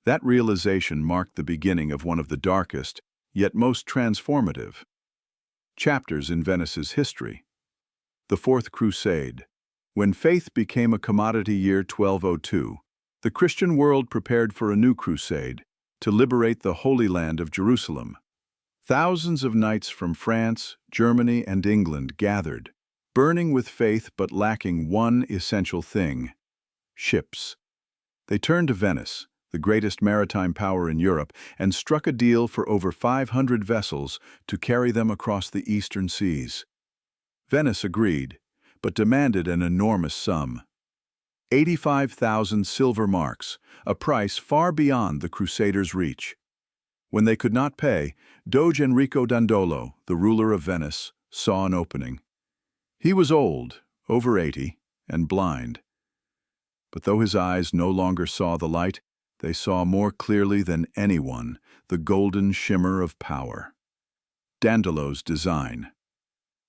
That realization marked the beginning of one of the darkest, yet most transformative chapters in Venice's history. The Fourth Crusade. When faith became a commodity year 1202, the Christian world prepared for a new crusade to liberate the Holy Land of Jerusalem. Thousands of knights from France, Germany, and England gathered, burning with faith but lacking one essential thing: ships. They turned to Venice, the greatest maritime power in Europe, and struck a deal for over 500 vessels to carry them across the eastern seas. Venice agreed, but demanded an enormous sum: 85,000 silver marks, a price far beyond the Crusaders' reach. When they could not pay, Doge Enrico Dandolo, the ruler of Venice, saw an opening. He was old, over 80, and blind. But though his eyes no longer saw the light, they saw more clearly than anyone the golden shimmer of power. Dandolo's design.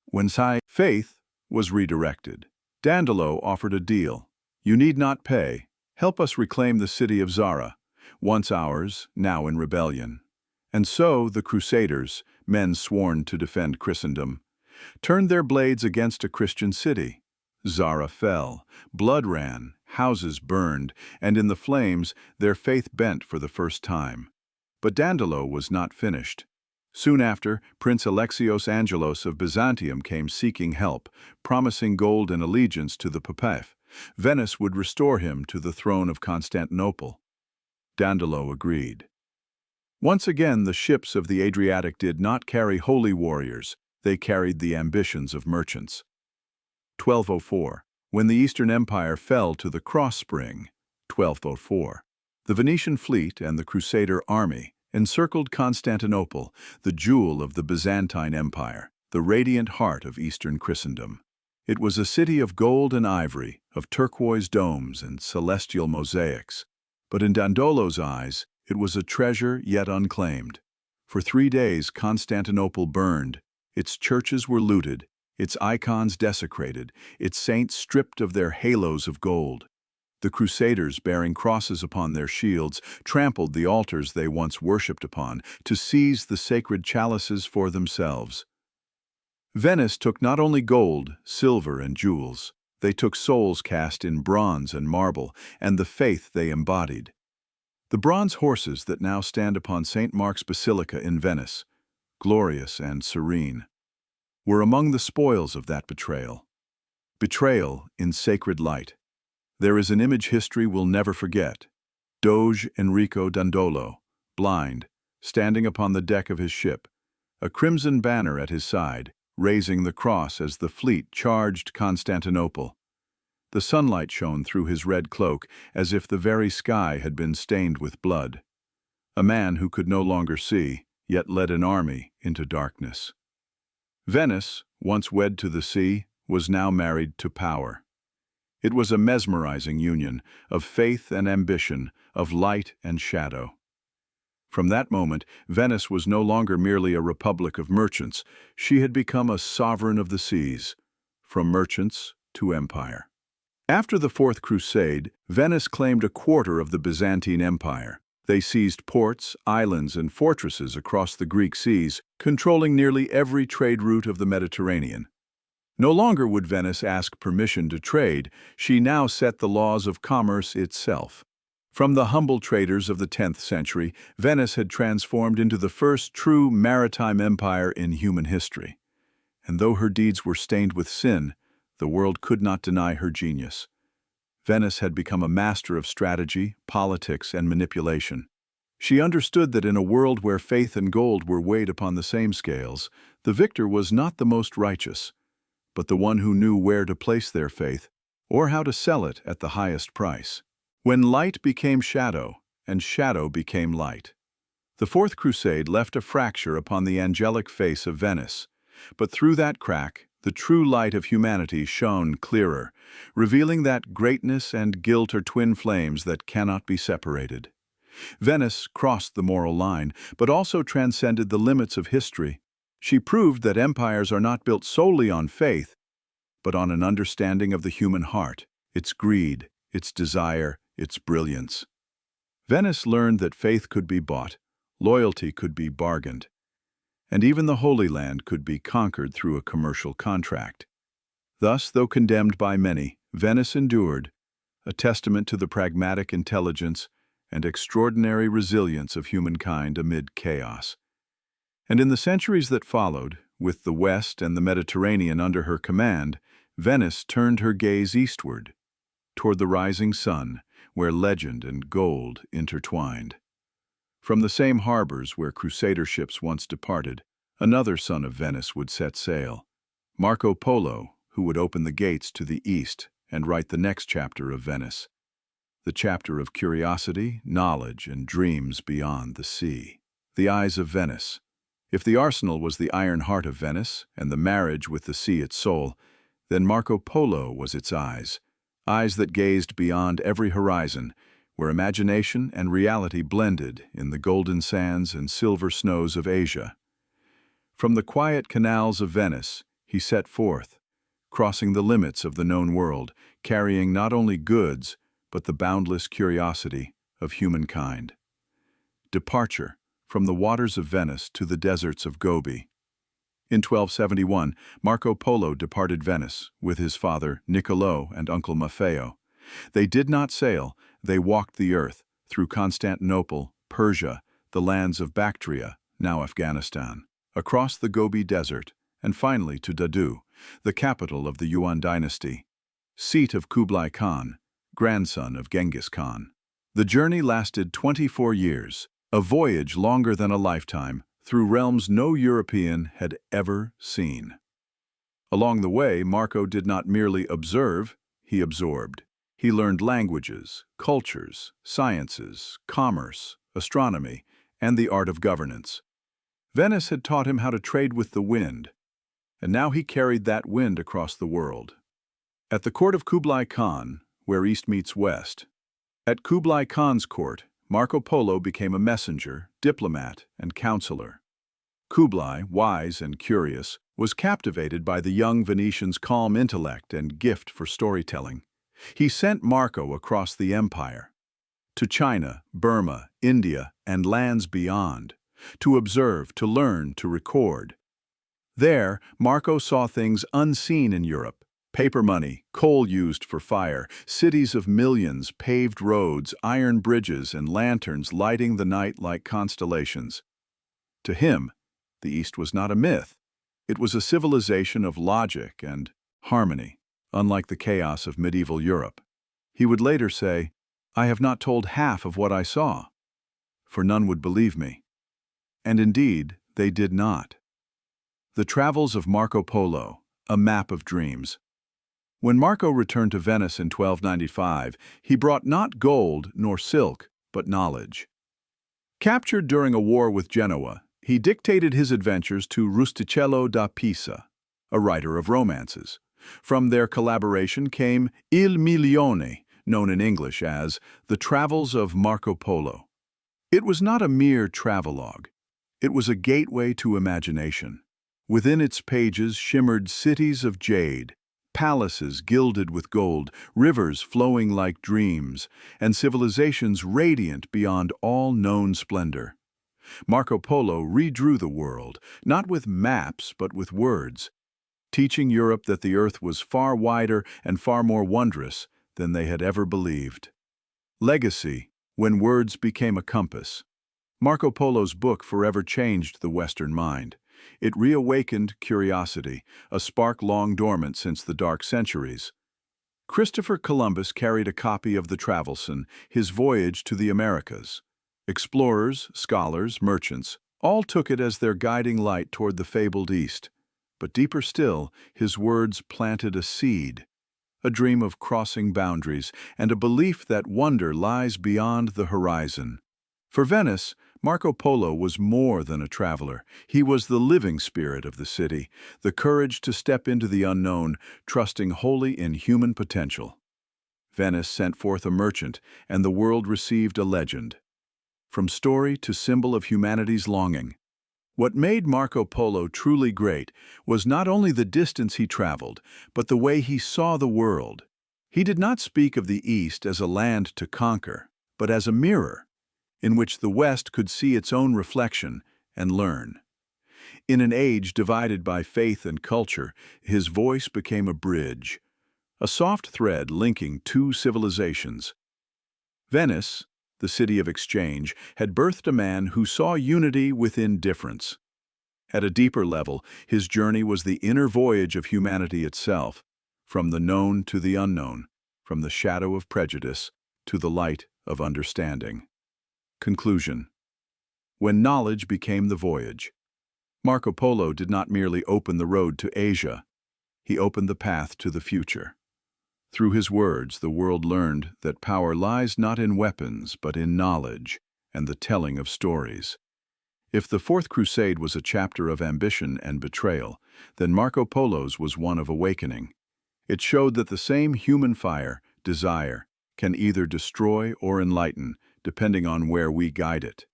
When faith was redirected, Dandolo offered a deal. You need not pay. Help us reclaim the city of Zara, once ours, now in rebellion. And so the Crusaders, men sworn to defend Christendom, turned their blades against a Christian city. Zara fell, blood ran, houses burned, and in the flames their faith bent for the first time. But Dandolo was not finished. Soon after, Prince Alexios Angelos of Byzantium came seeking help, promising gold and allegiance to the Papath. Venice would restore him to the throne of Constantinople. Dandolo agreed. Once again, the ships of the Adriatic did not carry holy warriors, they carried the ambitions of merchants. 1204. When the Eastern Empire fell to the Cross Spring, 1204, the Venetian fleet and the Crusader army encircled Constantinople, the jewel of the Byzantine Empire, the radiant heart of Eastern Christendom. It was a city of gold and ivory, of turquoise domes and celestial mosaics. But in Dandolo's eyes, it was a treasure yet unclaimed. For 3 days Constantinople burned, its churches were looted, its icons desecrated, its saints stripped of their halos of gold. The Crusaders, bearing crosses upon their shields, trampled the altars they once worshipped upon to seize the sacred chalices for themselves. Venice took not only gold, silver, and jewels, they took souls cast in bronze and marble, and the faith they embodied. The bronze horses that now stand upon St. Mark's Basilica in Venice, glorious and serene, were among the spoils of that betrayal. Betrayal in sacred light. There is an image history will never forget. Doge Enrico Dandolo, blind, standing upon the deck of his ship, a crimson banner at his side, raising the cross as the fleet charged Constantinople. The sunlight shone through his red cloak as if the very sky had been stained with blood. A man who could no longer see, yet led an army into darkness. Venice, once wed to the sea, was now married to power. It was a mesmerizing union of faith and ambition, of light and shadow. From that moment, Venice was no longer merely a republic of merchants. She had become a sovereign of the seas, from merchants to empire. After the Fourth Crusade, Venice claimed a quarter of the Byzantine Empire. They seized ports, islands, and fortresses across the Greek seas, controlling nearly every trade route of the Mediterranean. No longer would Venice ask permission to trade, she now set the laws of commerce itself. From the humble traders of the 10th century, Venice had transformed into the first true maritime empire in human history. And though her deeds were stained with sin, the world could not deny her genius. Venice had become a master of strategy, politics, and manipulation. She understood that in a world where faith and gold were weighed upon the same scales, the victor was not the most righteous, but the one who knew where to place their faith, or how to sell it at the highest price. When light became shadow, and shadow became light. The Fourth Crusade left a fracture upon the angelic face of Venice, but through that crack, the true light of humanity shone clearer, revealing that greatness and guilt are twin flames that cannot be separated. Venice crossed the moral line, but also transcended the limits of history. She proved that empires are not built solely on faith, but on an understanding of the human heart, its greed, its desire, its brilliance. Venice learned that faith could be bought, loyalty could be bargained, and even the Holy Land could be conquered through a commercial contract. Thus, though condemned by many, Venice endured, a testament to the pragmatic intelligence and extraordinary resilience of humankind amid chaos. And in the centuries that followed, with the West and the Mediterranean under her command, Venice turned her gaze eastward, toward the rising sun, where legend and gold intertwined. From the same harbors where Crusader ships once departed, another son of Venice would set sail, Marco Polo, who would open the gates to the east and write the next chapter of Venice, the chapter of curiosity, knowledge, and dreams beyond the sea. The eyes of Venice. If the arsenal was the iron heart of Venice, and the marriage with the sea its soul, then Marco Polo was its eyes that gazed beyond every horizon, where imagination and reality blended in the golden sands and silver snows of Asia. From the quiet canals of Venice, he set forth, crossing the limits of the known world, carrying not only goods, but the boundless curiosity of humankind. Departure from the waters of Venice to the deserts of Gobi. In 1271, Marco Polo departed Venice with his father Niccolò and uncle Maffeo. They did not sail, they walked the earth through Constantinople, Persia, the lands of Bactria, now Afghanistan, across the Gobi Desert, and finally to Dadu, the capital of the Yuan dynasty, seat of Kublai Khan, grandson of Genghis Khan. The journey lasted 24 years, a voyage longer than a lifetime, through realms no European had ever seen. Along the way, Marco did not merely observe, he absorbed. He learned languages, cultures, sciences, commerce, astronomy, and the art of governance. Venice had taught him how to trade with the wind, and now he carried that wind across the world. At the court of Kublai Khan, where east meets west, at Kublai Khan's court, Marco Polo became a messenger, diplomat, and counselor. Kublai, wise and curious, was captivated by the young Venetian's calm intellect and gift for storytelling. He sent Marco across the empire, to China, Burma, India, and lands beyond, to observe, to learn, to record. There, Marco saw things unseen in Europe: paper money, coal used for fire, cities of millions, paved roads, iron bridges, and lanterns lighting the night like constellations. To him, The East was not a myth. It was a civilization of logic and harmony, unlike the chaos of medieval Europe. He would later say, "I have not told half of what I saw, for none would believe me." And indeed, they did not. The Travels of Marco Polo, a map of dreams. When Marco returned to Venice in 1295, he brought not gold nor silk, but knowledge. Captured during a war with Genoa, he dictated his adventures to Rustichello da Pisa, a writer of romances. From their collaboration came Il Milione, known in English as The Travels of Marco Polo. It was not a mere travelogue. It was a gateway to imagination. Within its pages shimmered cities of jade, palaces gilded with gold, rivers flowing like dreams, and civilizations radiant beyond all known splendor. Marco Polo redrew the world, not with maps but with words, teaching Europe that the earth was far wider and far more wondrous than they had ever believed. Legacy, when words became a compass. Marco Polo's book forever changed the Western mind. It reawakened curiosity, a spark long dormant since the Dark Centuries. Christopher Columbus carried a copy of the Travelson, his voyage to the Americas. Explorers, scholars, merchants, all took it as their guiding light toward the fabled East. But deeper still, his words planted a seed, a dream of crossing boundaries, and a belief that wonder lies beyond the horizon. For Venice, Marco Polo was more than a traveler. He was the living spirit of the city, the courage to step into the unknown, trusting wholly in human potential. Venice sent forth a merchant, and the world received a legend. From story to symbol of humanity's longing. What made Marco Polo truly great was not only the distance he traveled, but the way he saw the world. He did not speak of the East as a land to conquer, but as a mirror, in which the West could see its own reflection and learn. In an age divided by faith and culture, his voice became a bridge, a soft thread linking two civilizations. Venice, the city of exchange, had birthed a man who saw unity within difference. At a deeper level, his journey was the inner voyage of humanity itself, from the known to the unknown, from the shadow of prejudice to the light of understanding. Conclusion. When knowledge became the voyage, Marco Polo did not merely open the road to Asia, he opened the path to the future. Through his words, the world learned that power lies not in weapons, but in knowledge and the telling of stories. If the Fourth Crusade was a chapter of ambition and betrayal, then Marco Polo's was one of awakening. It showed that the same human fire, desire, can either destroy or enlighten, depending on where we guide it.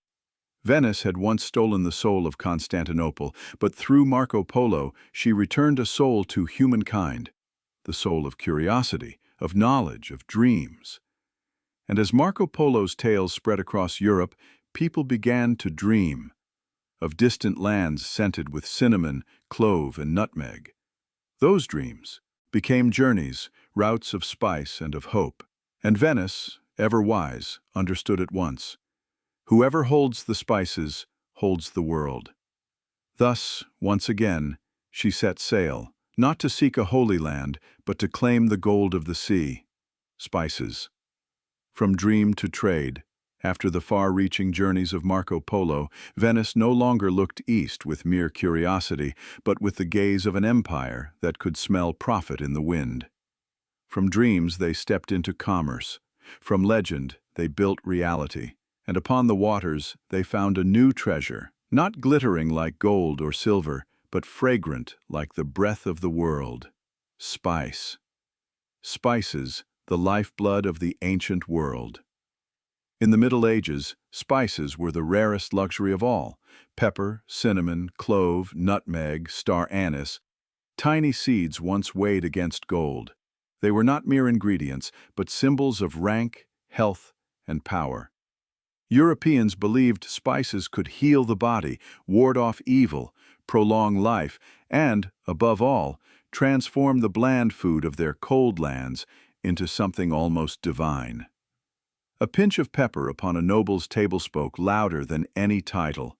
Venice had once stolen the soul of Constantinople, but through Marco Polo she returned a soul to humankind, the soul of curiosity, of knowledge, of dreams. And as Marco Polo's tales spread across Europe, people began to dream of distant lands scented with cinnamon, clove, and nutmeg. Those dreams became journeys, routes of spice and of hope. And Venice, ever wise, understood at once. Whoever holds the spices holds the world. Thus, once again, she set sail, not to seek a holy land, but to claim the gold of the sea, spices. From dream to trade, after the far-reaching journeys of Marco Polo, Venice no longer looked east with mere curiosity, but with the gaze of an empire that could smell profit in the wind. From dreams they stepped into commerce. From legend they built reality. And upon the waters they found a new treasure, not glittering like gold or silver, but fragrant like the breath of the world. Spice. Spices, the lifeblood of the ancient world. In the Middle Ages, spices were the rarest luxury of all. Pepper, cinnamon, clove, nutmeg, star anise. Tiny seeds once weighed against gold. They were not mere ingredients, but symbols of rank, health, and power. Europeans believed spices could heal the body, ward off evil, prolong life, and, above all, transform the bland food of their cold lands into something almost divine. A pinch of pepper upon a noble's table spoke louder than any title.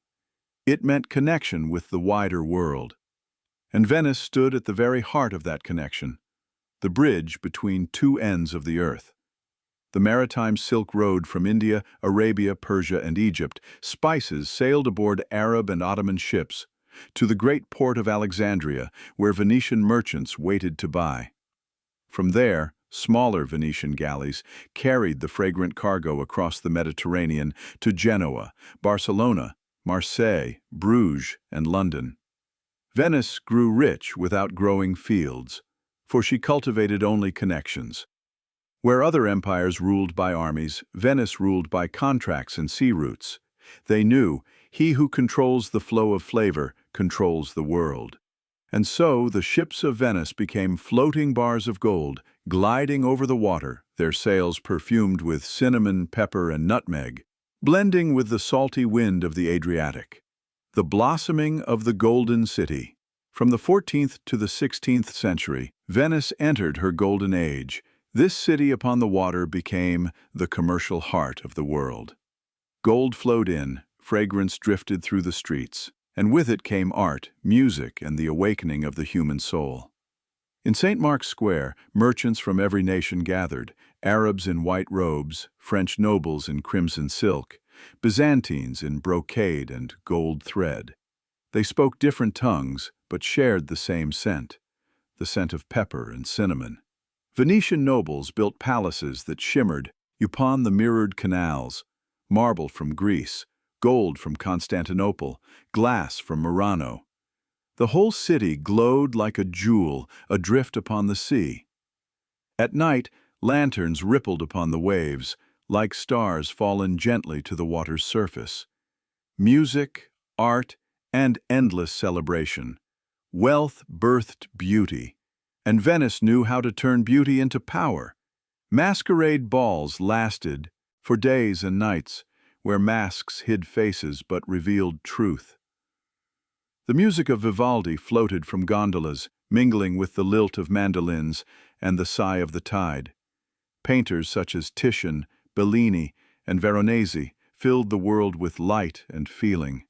It meant connection with the wider world. And Venice stood at the very heart of that connection, the bridge between two ends of the earth. The maritime Silk Road from India, Arabia, Persia, and Egypt, spices sailed aboard Arab and Ottoman ships to the great port of Alexandria, where Venetian merchants waited to buy. From there, smaller Venetian galleys carried the fragrant cargo across the Mediterranean to Genoa, Barcelona, Marseille, Bruges, and London. Venice grew rich without growing fields, for she cultivated only connections. Where other empires ruled by armies, Venice ruled by contracts and sea routes. They knew, he who controls the flow of flavor controls the world. And so the ships of Venice became floating bars of gold, gliding over the water, their sails perfumed with cinnamon, pepper, and nutmeg, blending with the salty wind of the Adriatic. The blossoming of the Golden City. From the 14th to the 16th century, Venice entered her golden age. This city upon the water became the commercial heart of the world. Gold flowed in, fragrance drifted through the streets, and with it came art, music, and the awakening of the human soul. In St. Mark's Square, merchants from every nation gathered, Arabs in white robes, French nobles in crimson silk, Byzantines in brocade and gold thread. They spoke different tongues, but shared the same scent, the scent of pepper and cinnamon. Venetian nobles built palaces that shimmered upon the mirrored canals, marble from Greece, gold from Constantinople, glass from Murano. The whole city glowed like a jewel adrift upon the sea. At night, lanterns rippled upon the waves, like stars fallen gently to the water's surface. Music, art, and endless celebration. Wealth birthed beauty, and Venice knew how to turn beauty into power. Masquerade balls lasted for days and nights, where masks hid faces but revealed truth. The music of Vivaldi floated from gondolas, mingling with the lilt of mandolins and the sigh of the tide. Painters such as Titian, Bellini, and Veronese filled the world with light and feeling.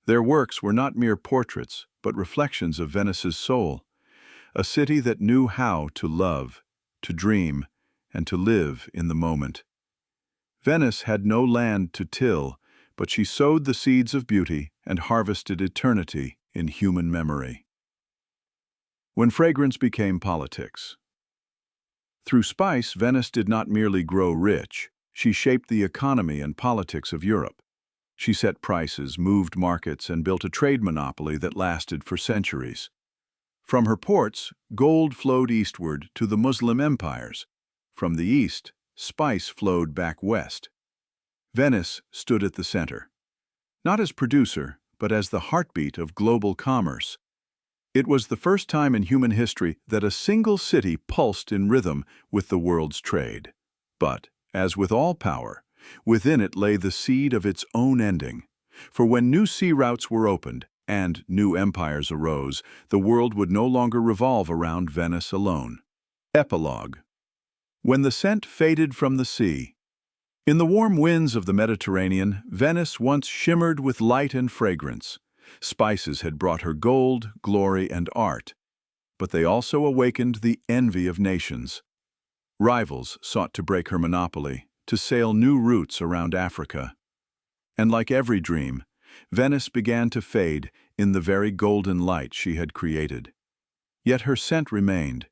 Their works were not mere portraits, but reflections of Venice's soul, a city that knew how to love, to dream, and to live in the moment. Venice had no land to till, but she sowed the seeds of beauty and harvested eternity in human memory. When fragrance became politics. Through spice, Venice did not merely grow rich, she shaped the economy and politics of Europe. She set prices, moved markets, and built a trade monopoly that lasted for centuries. From her ports, gold flowed eastward to the Muslim empires. From the east, spice flowed back west. Venice stood at the center, not as producer, but as the heartbeat of global commerce. It was the first time in human history that a single city pulsed in rhythm with the world's trade. But, as with all power, within it lay the seed of its own ending. For when new sea routes were opened and new empires arose, the world would no longer revolve around Venice alone. Epilogue. When the scent faded from the sea. In the warm winds of the Mediterranean, Venice once shimmered with light and fragrance. Spices had brought her gold, glory, and art, but they also awakened the envy of nations. Rivals sought to break her monopoly, to sail new routes around Africa. And like every dream, Venice began to fade in the very golden light she had created. Yet her scent remained,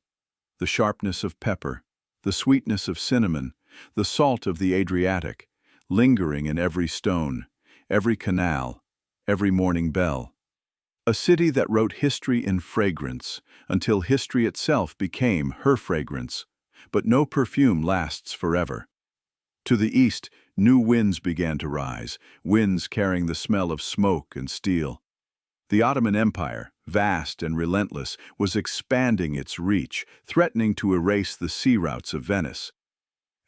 the sharpness of pepper, the sweetness of cinnamon, the salt of the Adriatic, lingering in every stone, every canal, every morning bell. A city that wrote history in fragrance, until history itself became her fragrance. But no perfume lasts forever. To the east, new winds began to rise, winds carrying the smell of smoke and steel. The Ottoman Empire, vast and relentless, was expanding its reach, threatening to erase the sea routes of Venice.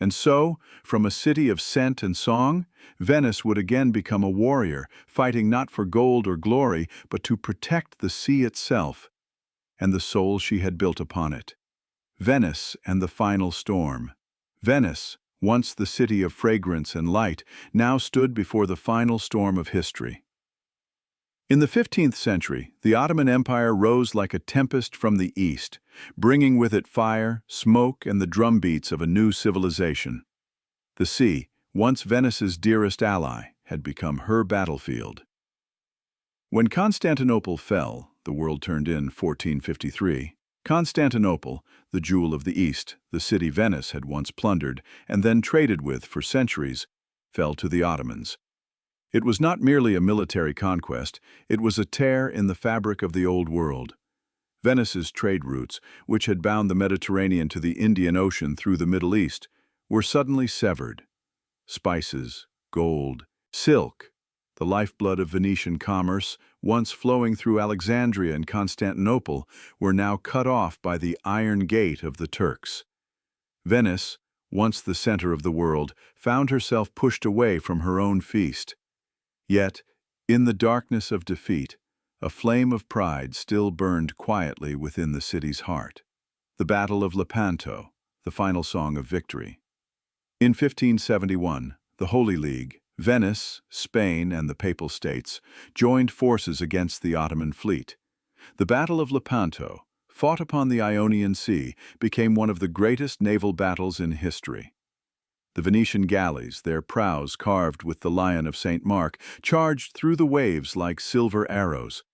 And so, from a city of scent and song, Venice would again become a warrior, fighting not for gold or glory, but to protect the sea itself and the soul she had built upon it. Venice and the final storm. Venice, once the city of fragrance and light, now stood before the final storm of history. In the 15th century, the Ottoman Empire rose like a tempest from the east, bringing with it fire, smoke, and the drumbeats of a new civilization. The sea, once Venice's dearest ally, had become her battlefield. When Constantinople fell, the world turned in 1453. Constantinople, the jewel of the East, the city Venice had once plundered and then traded with for centuries, fell to the Ottomans. It was not merely a military conquest, it was a tear in the fabric of the Old World. Venice's trade routes, which had bound the Mediterranean to the Indian Ocean through the Middle East, were suddenly severed. Spices, gold, silk, the lifeblood of Venetian commerce, once flowing through Alexandria and Constantinople, were now cut off by the iron gate of the Turks. Venice, once the center of the world, found herself pushed away from her own feast. Yet, in the darkness of defeat, a flame of pride still burned quietly within the city's heart. The Battle of Lepanto, the final song of victory. In 1571, the Holy League, Venice, Spain, and the Papal States joined forces against the Ottoman fleet. The Battle of Lepanto, fought upon the Ionian Sea, became one of the greatest naval battles in history. The Venetian galleys, their prows carved with the Lion of St. Mark, charged through the waves like silver arrows.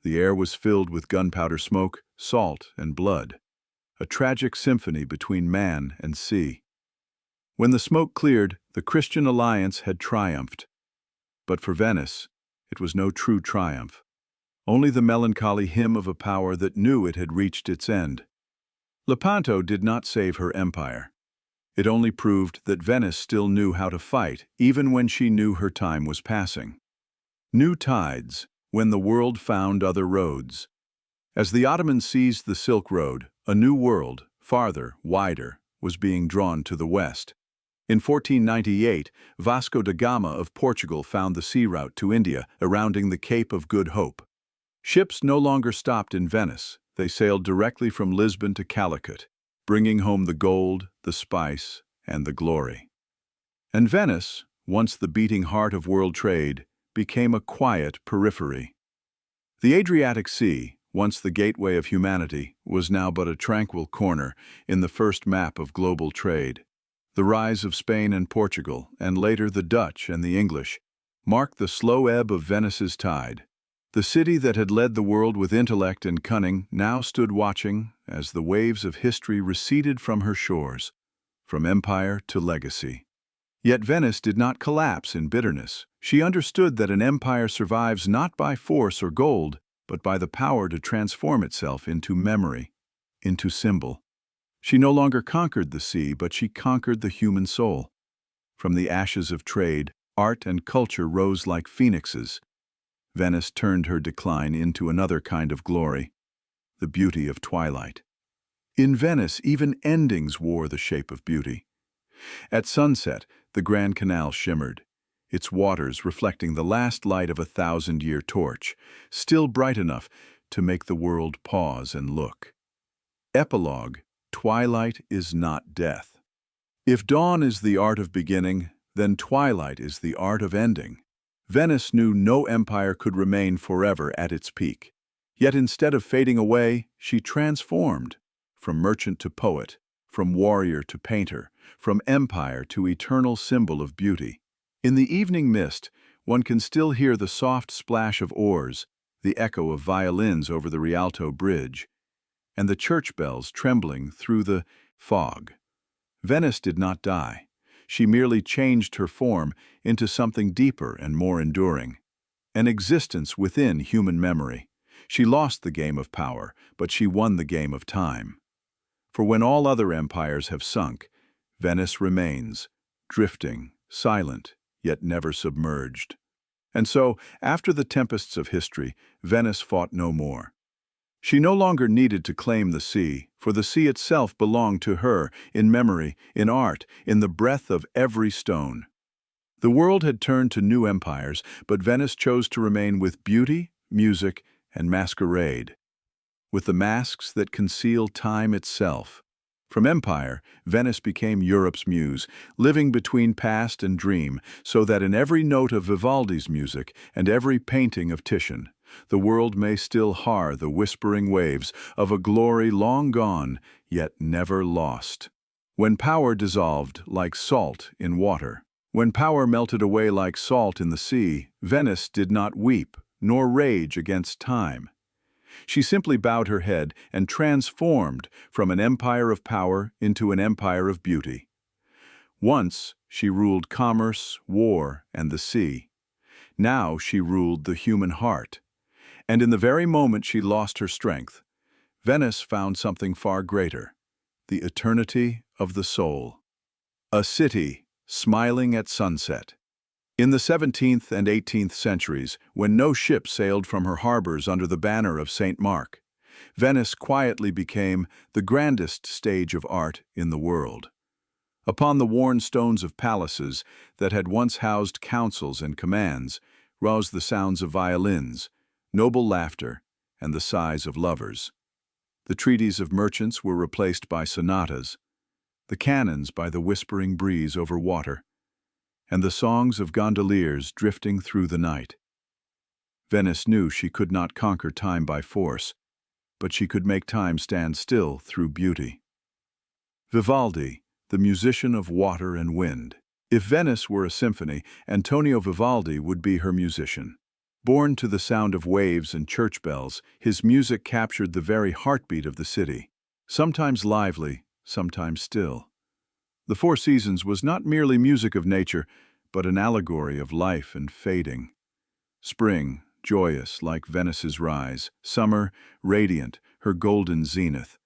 The air was filled with gunpowder smoke, salt, and blood, a tragic symphony between man and sea. When the smoke cleared, the Christian alliance had triumphed. But for Venice, it was no true triumph, only the melancholy hymn of a power that knew it had reached its end. Lepanto did not save her empire. It only proved that Venice still knew how to fight, even when she knew her time was passing. New tides, when the world found other roads. As the Ottomans seized the Silk Road, a new world, farther, wider, was being drawn to the west. In 1498, Vasco da Gama of Portugal found the sea route to India, rounding the Cape of Good Hope. Ships no longer stopped in Venice. They sailed directly from Lisbon to Calicut, bringing home the gold, the spice, and the glory. And Venice, once the beating heart of world trade, became a quiet periphery. The Adriatic Sea, once the gateway of humanity, was now but a tranquil corner in the first map of global trade. The rise of Spain and Portugal, and later the Dutch and the English, marked the slow ebb of Venice's tide. The city that had led the world with intellect and cunning now stood watching as the waves of history receded from her shores, from empire to legacy. Yet Venice did not collapse in bitterness. She understood that an empire survives not by force or gold, but by the power to transform itself into memory, into symbol. She no longer conquered the sea, but she conquered the human soul. From the ashes of trade, art and culture rose like phoenixes. Venice turned her decline into another kind of glory, the beauty of twilight. In Venice, even endings wore the shape of beauty. At sunset, the Grand Canal shimmered, its waters reflecting the last light of a 1,000-year torch, still bright enough to make the world pause and look. Epilogue: twilight is not death. If dawn is the art of beginning, then twilight is the art of ending. Venice knew no empire could remain forever at its peak. Yet instead of fading away, she transformed, from merchant to poet, from warrior to painter, from empire to eternal symbol of beauty. In the evening mist, one can still hear the soft splash of oars, the echo of violins over the Rialto Bridge, and the church bells trembling through the fog. Venice did not die. She merely changed her form into something deeper and more enduring, an existence within human memory. She lost the game of power, but she won the game of time. For when all other empires have sunk, Venice remains, drifting, silent, yet never submerged. And so, after the tempests of history, Venice fought no more. She no longer needed to claim the sea, for the sea itself belonged to her, in memory, in art, in the breath of every stone. The world had turned to new empires, but Venice chose to remain with beauty, music, and masquerade, with the masks that conceal time itself. From empire, Venice became Europe's muse, living between past and dream, so that in every note of Vivaldi's music and every painting of Titian, the world may still har the whispering waves of a glory long gone, yet never lost. When power dissolved like salt in water, when power melted away like salt in the sea, Venice did not weep nor rage against time. She simply bowed her head and transformed from an empire of power into an empire of beauty. Once she ruled commerce, war, and the sea. Now she ruled the human heart. And in the very moment she lost her strength, Venice found something far greater, the eternity of the soul. A city smiling at sunset. In the 17th and 18th centuries, when no ship sailed from her harbors under the banner of St. Mark, Venice quietly became the grandest stage of art in the world. Upon the worn stones of palaces that had once housed councils and commands rose the sounds of violins, noble laughter, and the sighs of lovers. The treaties of merchants were replaced by sonatas, the cannons by the whispering breeze over water, and the songs of gondoliers drifting through the night. Venice knew she could not conquer time by force, but she could make time stand still through beauty. Vivaldi, the musician of water and wind. If Venice were a symphony, Antonio Vivaldi would be her musician. Born to the sound of waves and church bells, his music captured the very heartbeat of the city, sometimes lively, sometimes still. The Four Seasons was not merely music of nature, but an allegory of life and fading. Spring, joyous like Venice's rise. Summer, radiant, her golden zenith.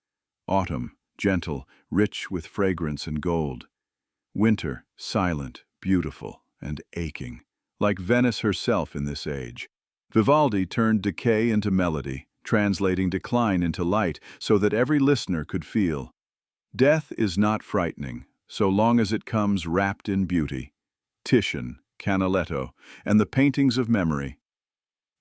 Autumn, gentle, rich with fragrance and gold. Winter, silent, beautiful, and aching, like Venice herself in this age. Vivaldi turned decay into melody, translating decline into light so that every listener could feel. Death is not frightening, so long as it comes wrapped in beauty. Titian, Canaletto, and the paintings of memory.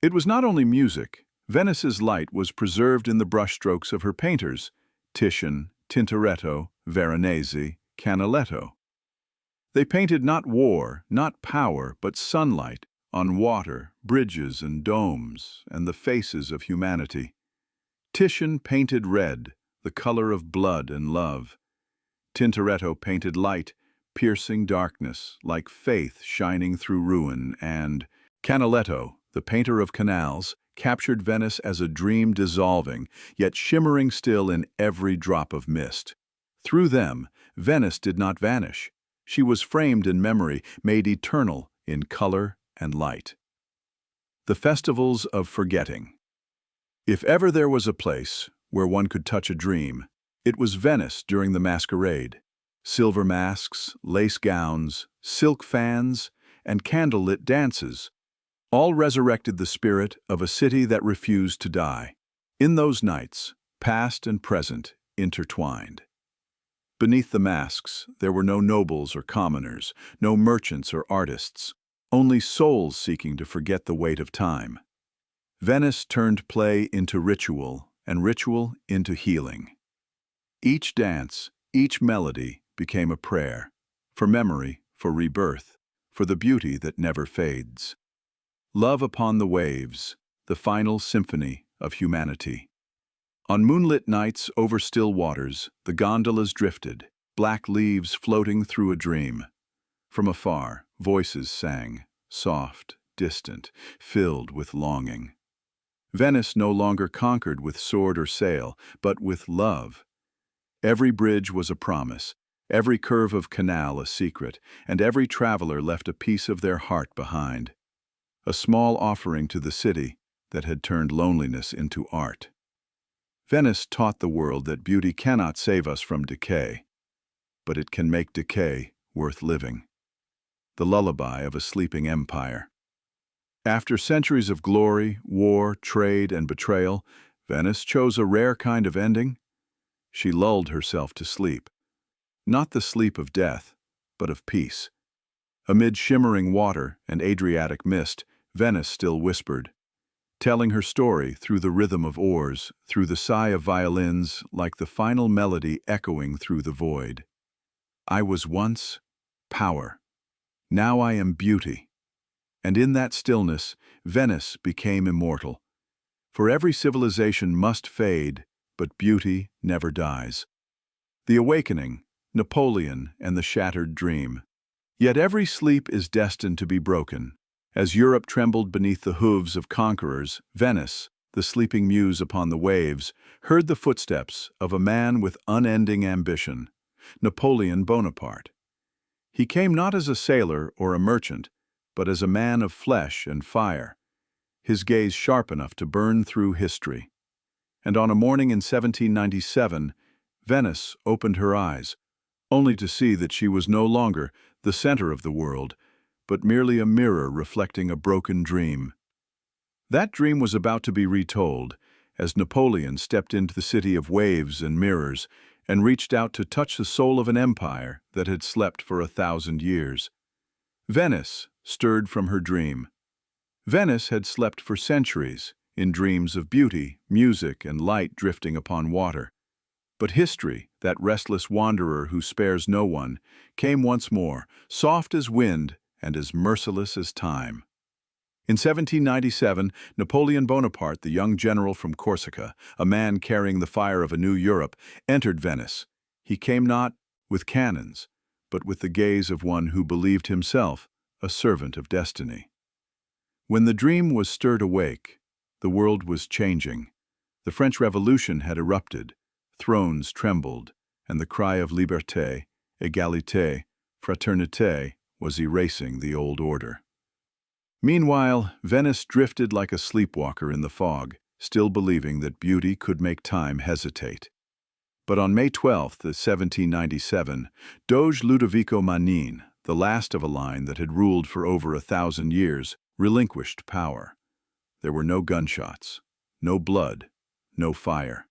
It was not only music. Venice's light was preserved in the brushstrokes of her painters, Titian, Tintoretto, Veronese, Canaletto. They painted not war, not power, but sunlight on water, bridges, and domes, and the faces of humanity. Titian painted red, the color of blood and love. Tintoretto painted light, piercing darkness, like faith shining through ruin, and Canaletto, the painter of canals, captured Venice as a dream dissolving, yet shimmering still in every drop of mist. Through them, Venice did not vanish. She was framed in memory, made eternal in color and light. The festivals of forgetting. If ever there was a place where one could touch a dream, it was Venice during the masquerade. Silver masks, lace gowns, silk fans, and candlelit dances all resurrected the spirit of a city that refused to die. In those nights, past and present intertwined. Beneath the masks, there were no nobles or commoners, no merchants or artists, only souls seeking to forget the weight of time. Venice turned play into ritual, and ritual into healing. Each dance, each melody became a prayer, for memory, for rebirth, for the beauty that never fades. Love upon the waves, the final symphony of humanity. On moonlit nights over still waters, the gondolas drifted, black leaves floating through a dream. From afar, voices sang, soft, distant, filled with longing. Venice no longer conquered with sword or sail, but with love. Every bridge was a promise, every curve of canal a secret, and every traveler left a piece of their heart behind. A small offering to the city that had turned loneliness into art. Venice taught the world that beauty cannot save us from decay, but it can make decay worth living. The lullaby of a sleeping empire. After centuries of glory, war, trade, and betrayal, Venice chose a rare kind of ending. She lulled herself to sleep. Not the sleep of death, but of peace. Amid shimmering water and Adriatic mist, Venice still whispered, telling her story through the rhythm of oars, through the sigh of violins, like the final melody echoing through the void. I was once power. Now I am beauty. And in that stillness, Venice became immortal. For every civilization must fade, but beauty never dies. The awakening, Napoleon, and the shattered dream. Yet every sleep is destined to be broken. As Europe trembled beneath the hooves of conquerors, Venice, the sleeping muse upon the waves, heard the footsteps of a man with unending ambition, Napoleon Bonaparte. He came not as a sailor or a merchant, but as a man of flesh and fire, his gaze sharp enough to burn through history. And on a morning in 1797, Venice opened her eyes, only to see that she was no longer the center of the world, but merely a mirror reflecting a broken dream. That dream was about to be retold, as Napoleon stepped into the city of waves and mirrors and reached out to touch the soul of an empire that had slept for 1,000 years. Venice stirred from her dream. Venice had slept for centuries, in dreams of beauty, music, and light drifting upon water. But history, that restless wanderer who spares no one, came once more, soft as wind and as merciless as time. In 1797, Napoleon Bonaparte, the young general from Corsica, a man carrying the fire of a new Europe, entered Venice. He came not with cannons, but with the gaze of one who believed himself a servant of destiny. When the dream was stirred awake, the world was changing. The French Revolution had erupted, thrones trembled, and the cry of liberté, égalité, fraternité was erasing the old order. Meanwhile, Venice drifted like a sleepwalker in the fog, still believing that beauty could make time hesitate. But on May 12, 1797, Doge Ludovico Manin, the last of a line that had ruled for over 1,000 years, relinquished power. There were no gunshots, no blood, no fire.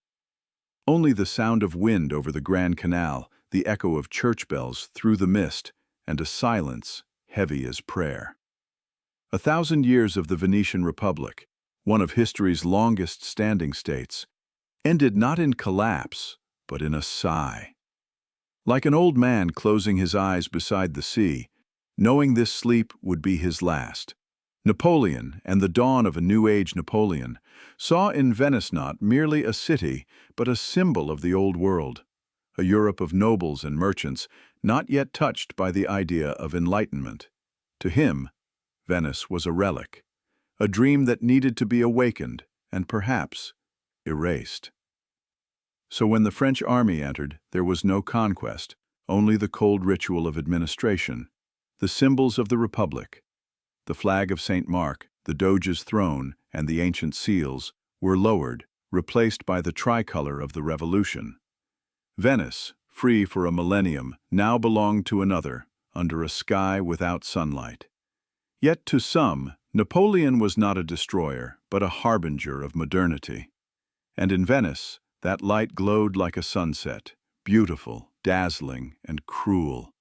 Only the sound of wind over the Grand Canal, the echo of church bells through the mist, and a silence heavy as prayer. 1,000 years of the Venetian Republic, one of history's longest-standing states, ended not in collapse, but in a sigh. Like an old man closing his eyes beside the sea, knowing this sleep would be his last, Napoleon, and the dawn of a new age Napoleon, saw in Venice not merely a city, but a symbol of the old world, a Europe of nobles and merchants, not yet touched by the idea of enlightenment. To him, Venice was a relic, a dream that needed to be awakened and perhaps erased. So when the French army entered, there was no conquest, only the cold ritual of administration, the symbols of the Republic. The flag of St. Mark, the Doge's throne, and the ancient seals were lowered, replaced by the tricolor of the Revolution. Venice, free for a millennium, now belonged to another, under a sky without sunlight. Yet to some, Napoleon was not a destroyer, but a harbinger of modernity. And in Venice, that light glowed like a sunset, beautiful, dazzling, and cruel.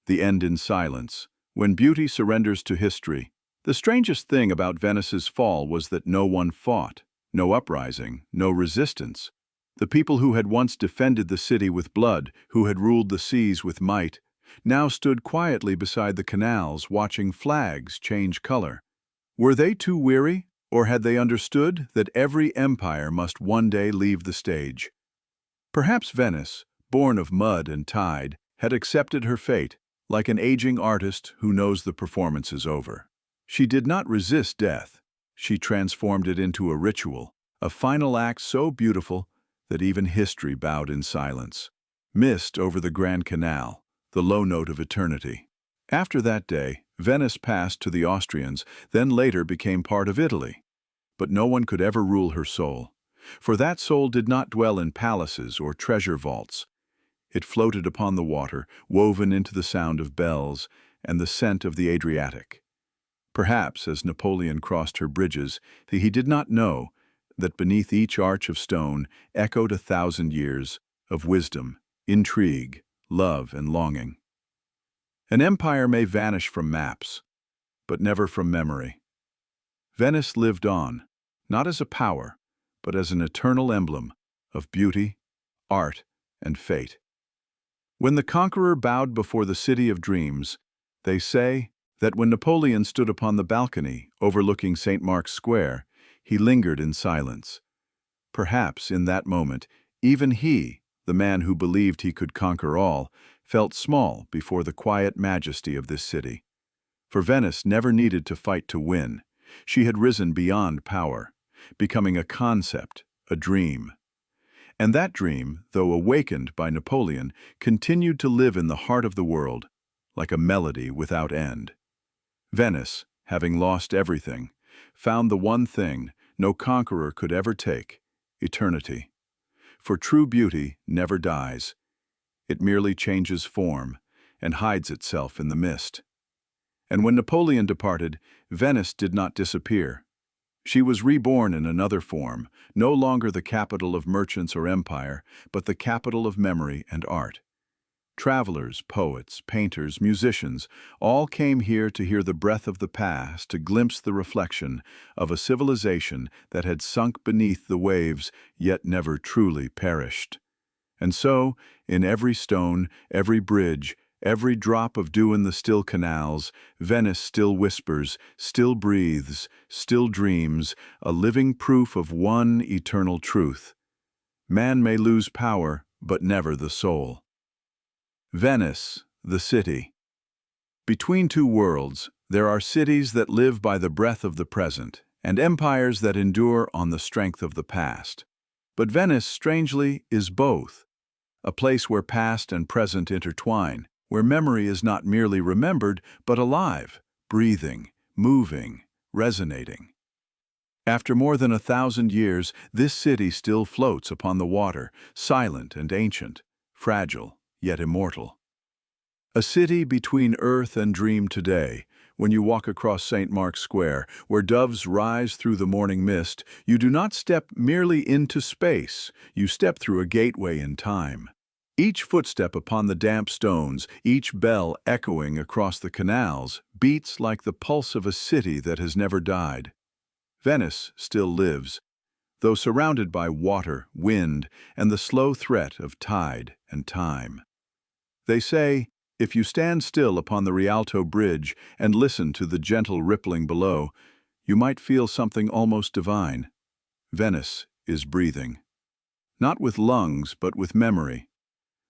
The end in silence. When beauty surrenders to history, the strangest thing about Venice's fall was that no one fought, no uprising, no resistance. The people who had once defended the city with blood, who had ruled the seas with might, now stood quietly beside the canals watching flags change color. Were they too weary, or had they understood that every empire must one day leave the stage? Perhaps Venice, born of mud and tide, had accepted her fate, like an aging artist who knows the performance is over. She did not resist death. She transformed it into a ritual, a final act so beautiful that even history bowed in silence. Mist over the Grand Canal, the low note of eternity. After that day, Venice passed to the Austrians, then later became part of Italy. But no one could ever rule her soul, for that soul did not dwell in palaces or treasure vaults. It floated upon the water, woven into the sound of bells and the scent of the Adriatic. Perhaps, as Napoleon crossed her bridges, he did not know that beneath each arch of stone echoed 1,000 years of wisdom, intrigue, love, and longing. An empire may vanish from maps, but never from memory. Venice lived on, not as a power, but as an eternal emblem of beauty, art, and fate. When the conqueror bowed before the city of dreams, they say that when Napoleon stood upon the balcony overlooking St. Mark's Square, he lingered in silence. Perhaps in that moment, even he, the man who believed he could conquer all, felt small before the quiet majesty of this city. For Venice never needed to fight to win. She had risen beyond power, becoming a concept, a dream. And that dream, though awakened by Napoleon, continued to live in the heart of the world, like a melody without end. Venice, having lost everything, found the one thing no conqueror could ever take: eternity. For true beauty never dies. It merely changes form and hides itself in the mist. And when Napoleon departed, Venice did not disappear. She was reborn in another form, no longer the capital of merchants or empire, but the capital of memory and art. Travelers, poets, painters, musicians, all came here to hear the breath of the past, to glimpse the reflection of a civilization that had sunk beneath the waves, yet never truly perished. And so, in every stone, every bridge, every drop of dew in the still canals, Venice still whispers, still breathes, still dreams, a living proof of one eternal truth. Man may lose power, but never the soul. Venice, the city. Between two worlds, there are cities that live by the breath of the present, and empires that endure on the strength of the past. But Venice, strangely, is both. A place where past and present intertwine, where memory is not merely remembered, but alive, breathing, moving, resonating. After more than 1,000 years, this city still floats upon the water, silent and ancient, fragile, yet immortal. A city between earth and dream today. When you walk across St. Mark's Square, where doves rise through the morning mist, you do not step merely into space, you step through a gateway in time. Each footstep upon the damp stones, each bell echoing across the canals, beats like the pulse of a city that has never died. Venice still lives, though surrounded by water, wind, and the slow threat of tide and time. They say, if you stand still upon the Rialto Bridge and listen to the gentle rippling below, you might feel something almost divine. Venice is breathing. Not with lungs, but with memory.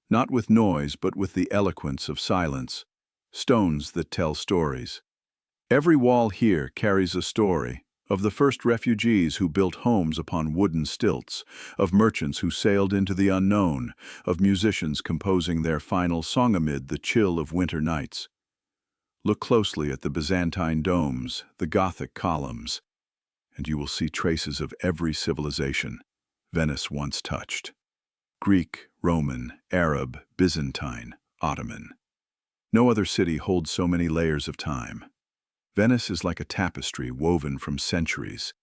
Not with noise, but with the eloquence of silence. Stones that tell stories. Every wall here carries a story. Of the first refugees who built homes upon wooden stilts, of merchants who sailed into the unknown, of musicians composing their final song amid the chill of winter nights. Look closely at the Byzantine domes, the Gothic columns, and you will see traces of every civilization Venice once touched. Greek, Roman, Arab, Byzantine, Ottoman. No other city holds so many layers of time. Venice is like a tapestry woven from centuries,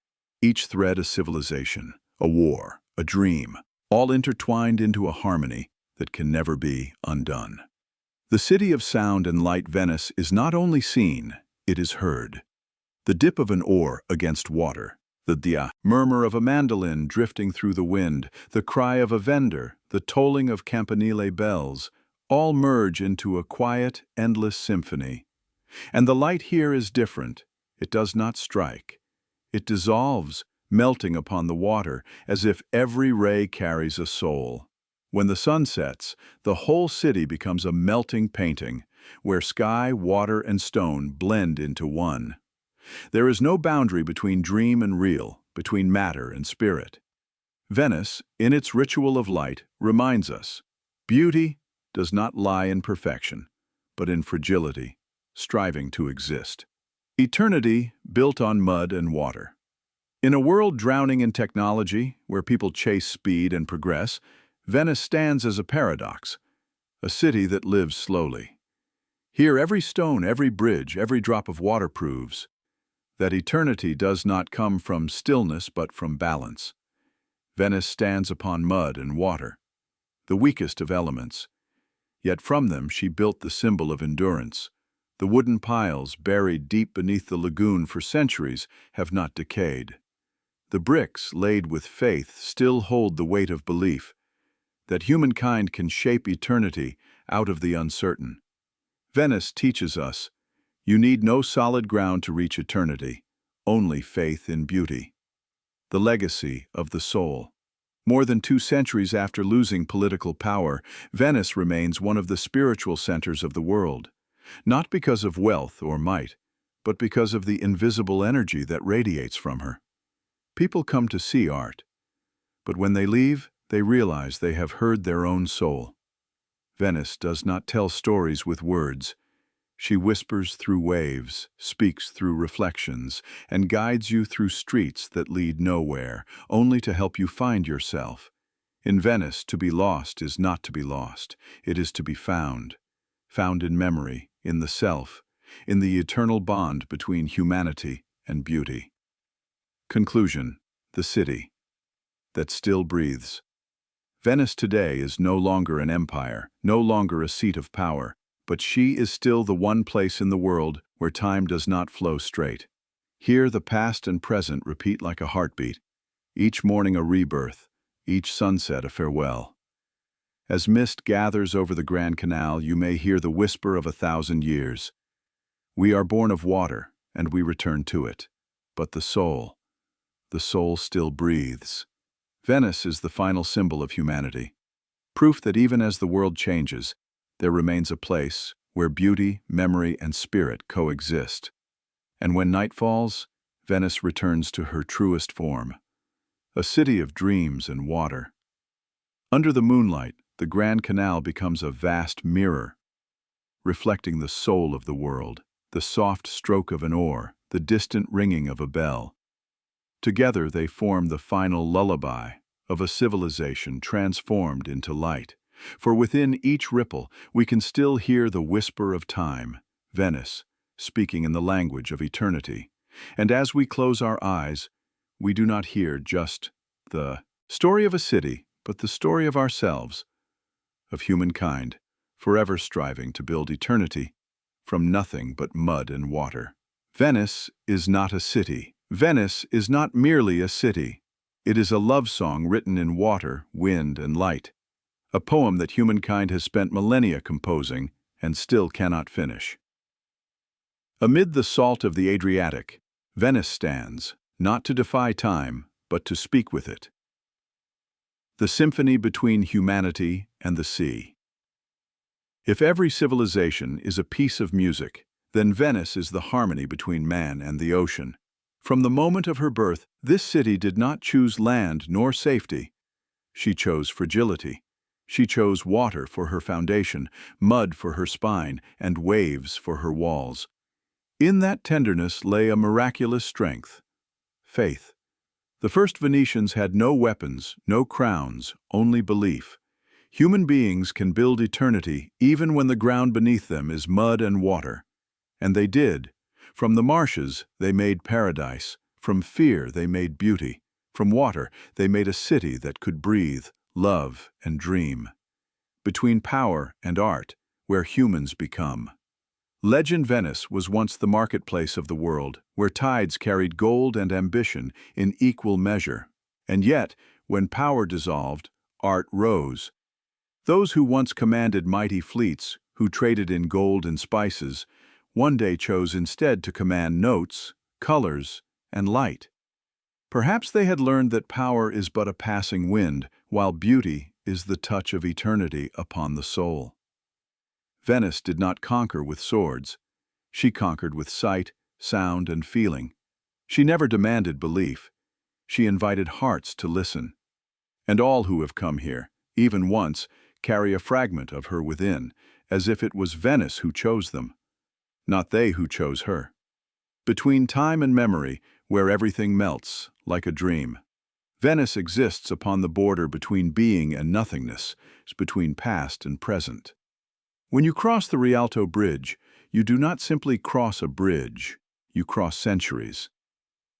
each thread a civilization, a war, a dream, all intertwined into a harmony that can never be undone. The city of sound and light, Venice, is not only seen, it is heard. The dip of an oar against water, the murmur of a mandolin drifting through the wind, the cry of a vendor, the tolling of campanile bells, all merge into a quiet, endless symphony. And the light here is different. It does not strike. It dissolves, melting upon the water, as if every ray carries a soul. When the sun sets, the whole city becomes a melting painting, where sky, water, and stone blend into one. There is no boundary between dream and real, between matter and spirit. Venice, in its ritual of light, reminds us, beauty does not lie in perfection, but in fragility, striving to exist. Eternity built on mud and water. In a world drowning in technology, where people chase speed and progress, Venice stands as a paradox, a city that lives slowly. Here every stone, every bridge, every drop of water proves that eternity does not come from stillness but from balance. Venice stands upon mud and water, the weakest of elements, yet from them she built the symbol of endurance. The wooden piles, buried deep beneath the lagoon for centuries, have not decayed. The bricks, laid with faith, still hold the weight of belief that humankind can shape eternity out of the uncertain. Venice teaches us, you need no solid ground to reach eternity, only faith in beauty. The legacy of the soul. More than 2 centuries after losing political power, Venice remains one of the spiritual centers of the world, not because of wealth or might, but because of the invisible energy that radiates from her. People come to see art, but when they leave, they realize they have heard their own soul. Venice does not tell stories with words. She whispers through waves, speaks through reflections, and guides you through streets that lead nowhere, only to help you find yourself. In Venice, to be lost is not to be lost. It is to be found. Found in memory, in the self, in the eternal bond between humanity and beauty. Conclusion: the city that still breathes. Venice today is no longer an empire, no longer a seat of power, but she is still the one place in the world where time does not flow straight. Here the past and present repeat like a heartbeat, each morning a rebirth, each sunset a farewell. As mist gathers over the Grand Canal, you may hear the whisper of 1,000 years. We are born of water, and we return to it. But the soul still breathes. Venice is the final symbol of humanity, proof that even as the world changes, there remains a place where beauty, memory, and spirit coexist. And when night falls, Venice returns to her truest form, a city of dreams and water. Under the moonlight, the Grand Canal becomes a vast mirror, reflecting the soul of the world, the soft stroke of an oar, the distant ringing of a bell. Together they form the final lullaby of a civilization transformed into light. For within each ripple, we can still hear the whisper of time, Venice, speaking in the language of eternity. And as we close our eyes, we do not hear just the story of a city, but the story of ourselves, of humankind, forever striving to build eternity from nothing but mud and water. Venice is not a city. Venice is not merely a city. It is a love song written in water, wind, and light. A poem that humankind has spent millennia composing and still cannot finish. Amid the salt of the Adriatic, Venice stands, not to defy time, but to speak with it. The symphony between humanity and the sea. If every civilization is a piece of music, then Venice is the harmony between man and the ocean. From the moment of her birth, this city did not choose land nor safety. She chose fragility. She chose water for her foundation, mud for her spine, and waves for her walls. In that tenderness lay a miraculous strength: faith. The first Venetians had no weapons, no crowns, only belief. Human beings can build eternity even when the ground beneath them is mud and water. And they did. From the marshes, they made paradise. From fear, they made beauty. From water, they made a city that could breathe, love, and dream. Between power and art, where humans become. Legend Venice was once the marketplace of the world, where tides carried gold and ambition in equal measure. And yet, when power dissolved, art rose. Those who once commanded mighty fleets, who traded in gold and spices, one day chose instead to command notes, colors, and light. Perhaps they had learned that power is but a passing wind, while beauty is the touch of eternity upon the soul. Venice did not conquer with swords. She conquered with sight, sound, and feeling. She never demanded belief. She invited hearts to listen. And all who have come here, even once, carry a fragment of her within, as if it was Venice who chose them, not they who chose her. Between time and memory, where everything melts, like a dream, Venice exists upon the border between being and nothingness, between past and present. When you cross the Rialto Bridge, you do not simply cross a bridge, you cross centuries.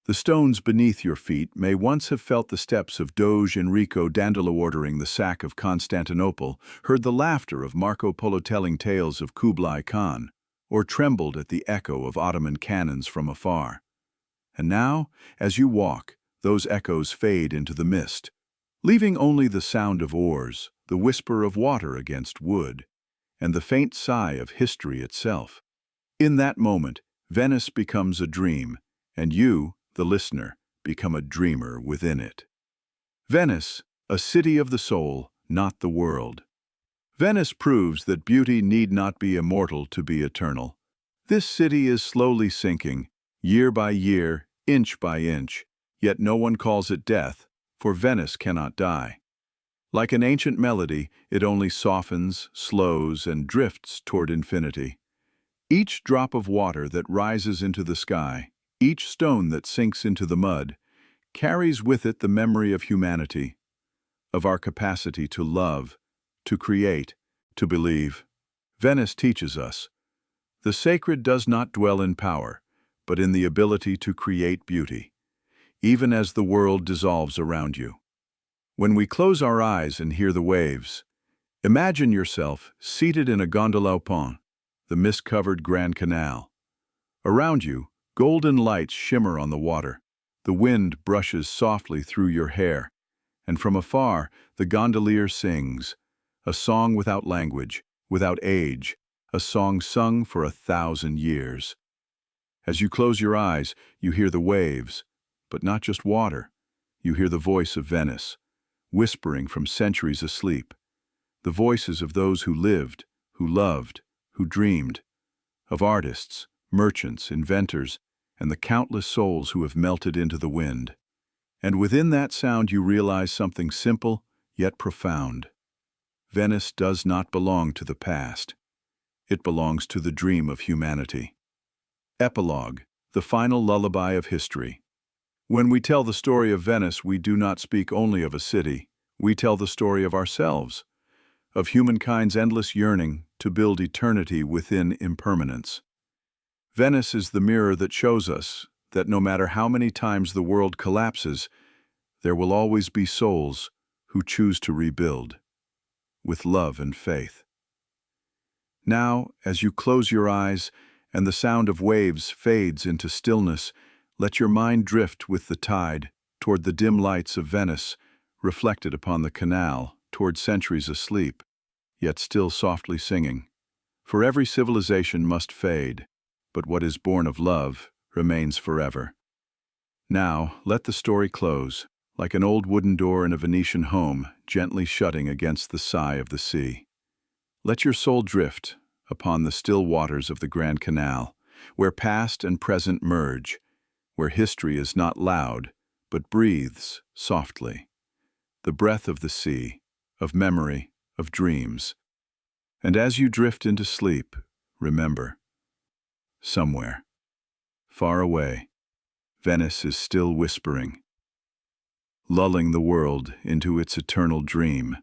The stones beneath your feet may once have felt the steps of Doge Enrico Dandolo ordering the sack of Constantinople, heard the laughter of Marco Polo telling tales of Kublai Khan, or trembled at the echo of Ottoman cannons from afar. And now, as you walk, those echoes fade into the mist, leaving only the sound of oars, the whisper of water against wood, and the faint sigh of history itself. In that moment, Venice becomes a dream, and you, the listener, become a dreamer within it. Venice, a city of the soul, not the world. Venice proves that beauty need not be immortal to be eternal. This city is slowly sinking, year by year, inch by inch, yet no one calls it death, for Venice cannot die. Like an ancient melody, it only softens, slows, and drifts toward infinity. Each drop of water that rises into the sky, each stone that sinks into the mud, carries with it the memory of humanity, of our capacity to love, to create, to believe. Venice teaches us, the sacred does not dwell in power, but in the ability to create beauty, even as the world dissolves around you. When we close our eyes and hear the waves, imagine yourself seated in a gondola au pont, the mist-covered Grand Canal. Around you, golden lights shimmer on the water. The wind brushes softly through your hair, and from afar, the gondolier sings, a song without language, without age, a song sung for 1,000 years. As you close your eyes, you hear the waves, but not just water. You hear the voice of Venice, whispering from centuries asleep, the voices of those who lived, who loved, who dreamed, of artists, merchants, inventors, and the countless souls who have melted into the wind. And within that sound you realize something simple, yet profound. Venice does not belong to the past. It belongs to the dream of humanity. Epilogue, the final lullaby of history. When we tell the story of Venice, we do not speak only of a city. We tell the story of ourselves, of humankind's endless yearning to build eternity within impermanence. Venice is the mirror that shows us that no matter how many times the world collapses, there will always be souls who choose to rebuild, with love and faith. Now, as you close your eyes and the sound of waves fades into stillness, let your mind drift with the tide toward the dim lights of Venice, reflected upon the canal, toward centuries asleep, yet still softly singing. For every civilization must fade, but what is born of love remains forever. Now, let the story close, like an old wooden door in a Venetian home, gently shutting against the sigh of the sea. Let your soul drift upon the still waters of the Grand Canal, where past and present merge, where history is not loud, but breathes softly. The breath of the sea, of memory, of dreams. And as you drift into sleep, remember, somewhere, far away, Venice is still whispering, lulling the world into its eternal dream.